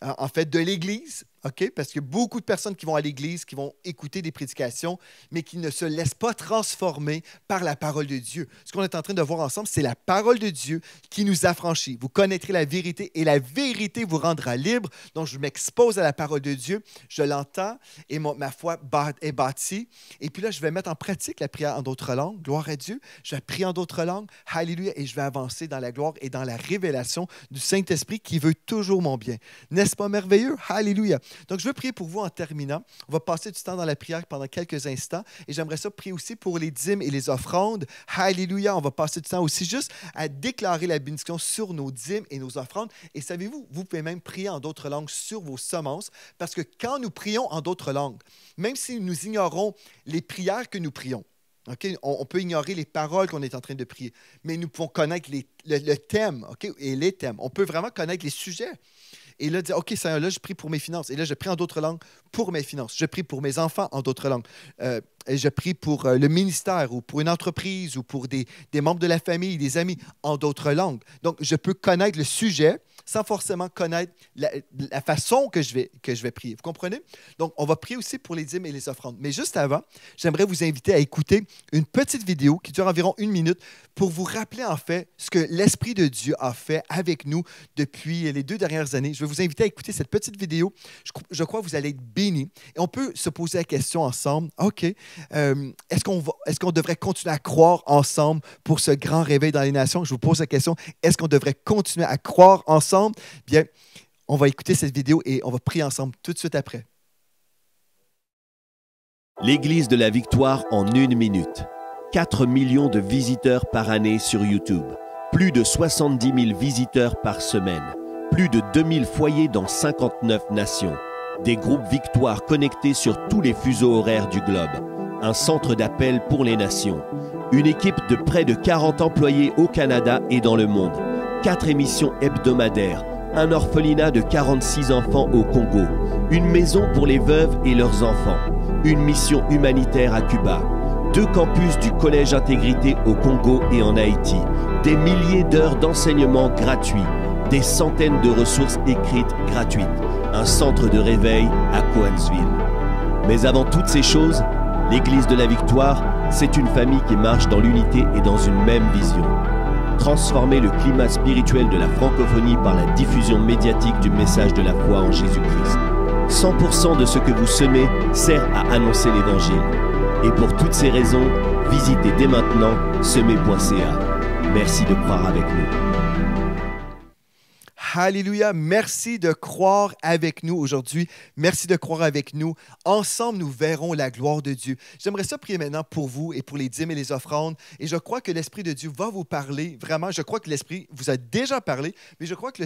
en fait, de l'Église, OK? Parce qu'il y a beaucoup de personnes qui vont à l'Église, qui vont écouter des prédications, mais qui ne se laissent pas transformer par la parole de Dieu. Ce qu'on est en train de voir ensemble, c'est la parole de Dieu qui nous affranchit. Vous connaîtrez la vérité et la vérité vous rendra libre. Donc, je m'expose à la parole de Dieu, je l'entends et ma foi est bâtie. Et puis là, je vais mettre en pratique la prière en d'autres langues. Gloire à Dieu. Je vais prier en d'autres langues. Alléluia. Et je vais avancer dans la gloire et dans la révélation du Saint-Esprit qui veut toujours mon bien. N'est-ce pas merveilleux? Alléluia. Donc, je veux prier pour vous en terminant. On va passer du temps dans la prière pendant quelques instants. Et j'aimerais ça prier aussi pour les dîmes et les offrandes. Alléluia. On va passer du temps aussi juste à déclarer la bénédiction sur nos dîmes et nos offrandes. Et savez-vous, vous pouvez même prier en d'autres langues sur vos semences. Parce que quand nous prions en d'autres langues, même si nous ignorons les prières que nous prions, okay? On peut ignorer les paroles qu'on est en train de prier, mais nous pouvons connaître le thème, okay? Et les thèmes. On peut vraiment connaître les sujets. Et là, dire, OK, Seigneur, là, je prie pour mes finances. Et là, je prie en d'autres langues pour mes finances. Je prie pour mes enfants en d'autres langues. Et je prie pour le ministère ou pour une entreprise ou pour des membres de la famille, des amis en d'autres langues. Donc, je peux connaître le sujet sans forcément connaître la façon que je vais prier. Vous comprenez? Donc, on va prier aussi pour les dîmes et les offrandes. Mais juste avant, j'aimerais vous inviter à écouter une petite vidéo qui dure environ 1 minute pour vous rappeler en fait ce que l'Esprit de Dieu a fait avec nous depuis les 2 dernières années. Je vais vous inviter à écouter cette petite vidéo. Je crois que vous allez être bénis. Et on peut se poser la question ensemble, OK, est-ce qu'on devrait continuer à croire ensemble pour ce grand réveil dans les nations? Je vous pose la question, est-ce qu'on devrait continuer à croire ensemble? Bien, on va écouter cette vidéo et on va prier ensemble tout de suite après. L'Église de la Victoire en 1 minute. 4 millions de visiteurs par année sur YouTube. Plus de 70 000 visiteurs par semaine. Plus de 2000 foyers dans 59 nations. Des groupes Victoire connectés sur tous les fuseaux horaires du globe. Un centre d'appel pour les nations. Une équipe de près de 40 employés au Canada et dans le monde. 4 émissions hebdomadaires. Un orphelinat de 46 enfants au Congo. Une maison pour les veuves et leurs enfants. Une mission humanitaire à Cuba. 2 campus du Collège Intégrité au Congo et en Haïti. Des milliers d'heures d'enseignement gratuits. Des centaines de ressources écrites gratuites. Un centre de réveil à Coansville. Mais avant toutes ces choses, l'Église de la Victoire, c'est une famille qui marche dans l'unité et dans une même vision. Transformer le climat spirituel de la francophonie par la diffusion médiatique du message de la foi en Jésus-Christ. 100% de ce que vous semez sert à annoncer l'Évangile. Et pour toutes ces raisons, visitez dès maintenant semer.ca. Merci de croire avec nous. Alléluia. Merci de croire avec nous aujourd'hui. Merci de croire avec nous. Ensemble, nous verrons la gloire de Dieu. J'aimerais ça prier maintenant pour vous et pour les dîmes et les offrandes. Et je crois que l'Esprit de Dieu va vous parler. Vraiment, je crois que l'Esprit vous a déjà parlé, mais je crois que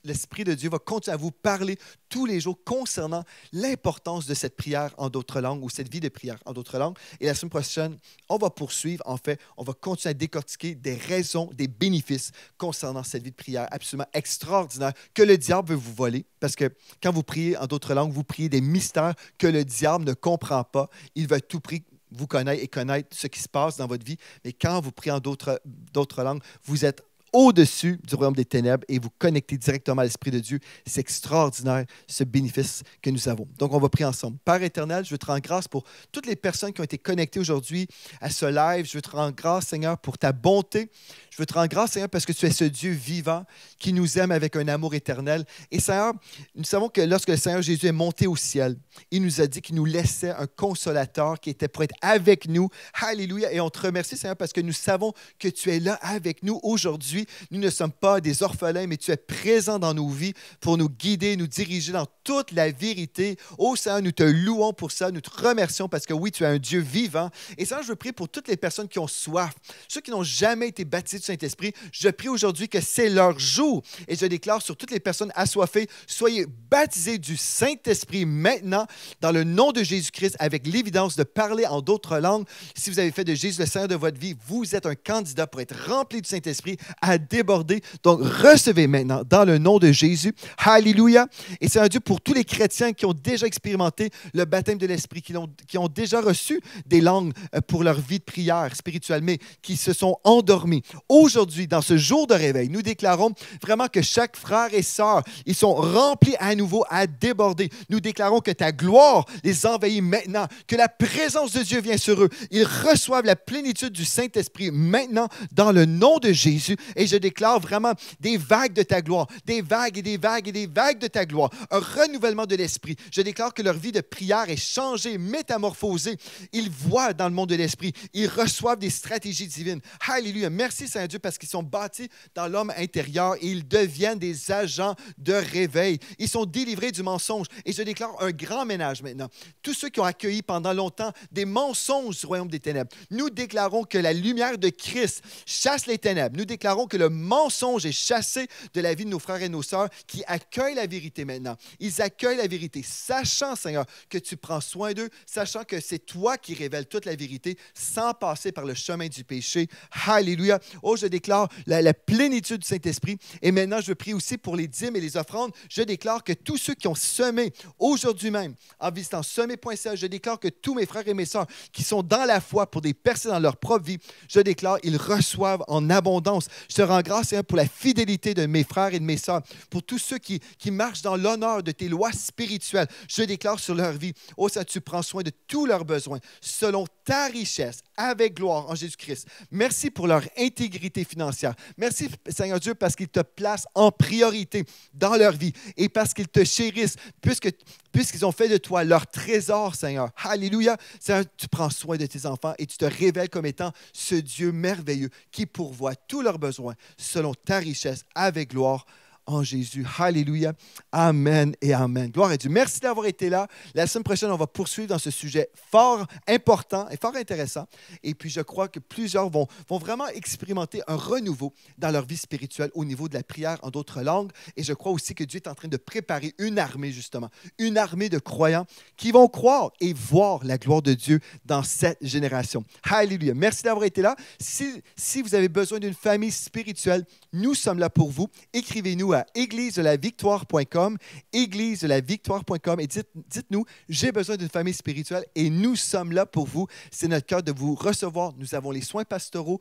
l'Esprit de Dieu va continuer à vous parler tous les jours concernant l'importance de cette prière en d'autres langues ou cette vie de prière en d'autres langues. Et la semaine prochaine, on va poursuivre. En fait, on va continuer à décortiquer des raisons, des bénéfices concernant cette vie de prière absolument extraordinaire que le diable veut vous voler. Parce que quand vous priez en d'autres langues, vous priez des mystères que le diable ne comprend pas. Il veut à tout prix vous connaître et connaître ce qui se passe dans votre vie. Mais quand vous priez en d'autres langues, vous êtes au-dessus du royaume des ténèbres et vous connectez directement à l'Esprit de Dieu. C'est extraordinaire, ce bénéfice que nous avons. Donc, on va prier ensemble. Père éternel, je veux te rendre grâce pour toutes les personnes qui ont été connectées aujourd'hui à ce live. Je veux te rendre grâce, Seigneur, pour ta bonté. Je veux te rendre grâce, Seigneur, parce que tu es ce Dieu vivant qui nous aime avec un amour éternel. Et Seigneur, nous savons que lorsque le Seigneur Jésus est monté au ciel, il nous a dit qu'il nous laissait un consolateur qui était pour être avec nous. Alléluia. Et on te remercie, Seigneur, parce que nous savons que tu es là avec nous aujourd'hui. Nous ne sommes pas des orphelins, mais tu es présent dans nos vies pour nous guider, nous diriger dans toute la vérité. Oh Seigneur, nous te louons pour ça. Nous te remercions parce que oui, tu es un Dieu vivant. Et Seigneur, je veux prier pour toutes les personnes qui ont soif, ceux qui n'ont jamais été baptisés du Saint-Esprit. Je prie aujourd'hui que c'est leur jour. Et je déclare sur toutes les personnes assoiffées, soyez baptisés du Saint-Esprit maintenant, dans le nom de Jésus-Christ, avec l'évidence de parler en d'autres langues. Si vous avez fait de Jésus le Seigneur de votre vie, vous êtes un candidat pour être rempli du Saint-Esprit à déborder. Donc, recevez maintenant dans le nom de Jésus. Alléluia. Et c'est un Dieu pour tous les chrétiens qui ont déjà expérimenté le baptême de l'Esprit, qui ont déjà reçu des langues pour leur vie de prière spirituelle, mais qui se sont endormis. Aujourd'hui, dans ce jour de réveil, nous déclarons vraiment que chaque frère et sœur, ils sont remplis à nouveau à déborder. Nous déclarons que ta gloire les envahit maintenant, que la présence de Dieu vient sur eux. Ils reçoivent la plénitude du Saint-Esprit maintenant dans le nom de Jésus. Et je déclare vraiment des vagues de ta gloire, des vagues et des vagues et des vagues de ta gloire, un renouvellement de l'Esprit. Je déclare que leur vie de prière est changée, métamorphosée. Ils voient dans le monde de l'Esprit. Ils reçoivent des stratégies divines. Alléluia. Merci Saint-Dieu parce qu'ils sont bâtis dans l'homme intérieur et ils deviennent des agents de réveil. Ils sont délivrés du mensonge. Et je déclare un grand ménage maintenant. Tous ceux qui ont accueilli pendant longtemps des mensonges du royaume des ténèbres, nous déclarons que la lumière de Christ chasse les ténèbres. Nous déclarons que le mensonge est chassé de la vie de nos frères et nos sœurs qui accueillent la vérité maintenant. Ils accueillent la vérité, sachant, Seigneur, que tu prends soin d'eux, sachant que c'est toi qui révèles toute la vérité sans passer par le chemin du péché. Alléluia. Oh, je déclare la plénitude du Saint-Esprit. Et maintenant, je prie aussi pour les dîmes et les offrandes. Je déclare que tous ceux qui ont semé aujourd'hui même, en visitant semer.ca, je déclare que tous mes frères et mes sœurs qui sont dans la foi pour des percées dans leur propre vie, je déclare, ils reçoivent en abondance. Je te rends grâce, Seigneur, pour la fidélité de mes frères et de mes sœurs, pour tous ceux qui marchent dans l'honneur de tes lois spirituelles. Je déclare sur leur vie, oh, ça, tu prends soin de tous leurs besoins, selon ta richesse, avec gloire en Jésus-Christ. Merci pour leur intégrité financière. Merci, Seigneur Dieu, parce qu'ils te placent en priorité dans leur vie et parce qu'ils te chérissent, puisqu'ils ont fait de toi leur trésor, Seigneur. Alléluia. Seigneur, tu prends soin de tes enfants et tu te révèles comme étant ce Dieu merveilleux qui pourvoit tous leurs besoins selon ta richesse avec gloire en Jésus. Alléluia. Amen et amen. Gloire à Dieu. Merci d'avoir été là. La semaine prochaine, on va poursuivre dans ce sujet fort important et fort intéressant. Et puis, je crois que plusieurs vont vraiment expérimenter un renouveau dans leur vie spirituelle au niveau de la prière en d'autres langues. Et je crois aussi que Dieu est en train de préparer une armée, justement, une armée de croyants qui vont croire et voir la gloire de Dieu dans cette génération. Alléluia. Merci d'avoir été là. Si vous avez besoin d'une famille spirituelle, nous sommes là pour vous. Écrivez-nous à églisedelavictoire.com, églisedelavictoire.com et dites-nous, j'ai besoin d'une famille spirituelle et nous sommes là pour vous. C'est notre cœur de vous recevoir. Nous avons les soins pastoraux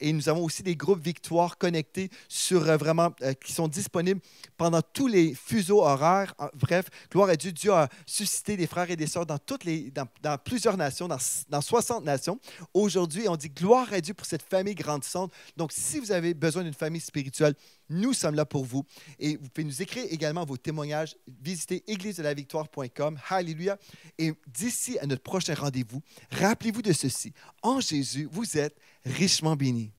et nous avons aussi des groupes Victoire connectés qui sont disponibles pendant tous les fuseaux horaires. Bref, gloire à Dieu. Dieu a suscité des frères et des sœurs dans plusieurs nations, dans 60 nations. Aujourd'hui, on dit gloire à Dieu pour cette famille grandissante. Donc, si vous avez besoin d'une famille spirituelle, nous sommes là pour vous. Et vous pouvez nous écrire également vos témoignages. Visitez églisedelavictoire.com. Alléluia. Et d'ici à notre prochain rendez-vous, rappelez-vous de ceci. En Jésus, vous êtes richement bénis.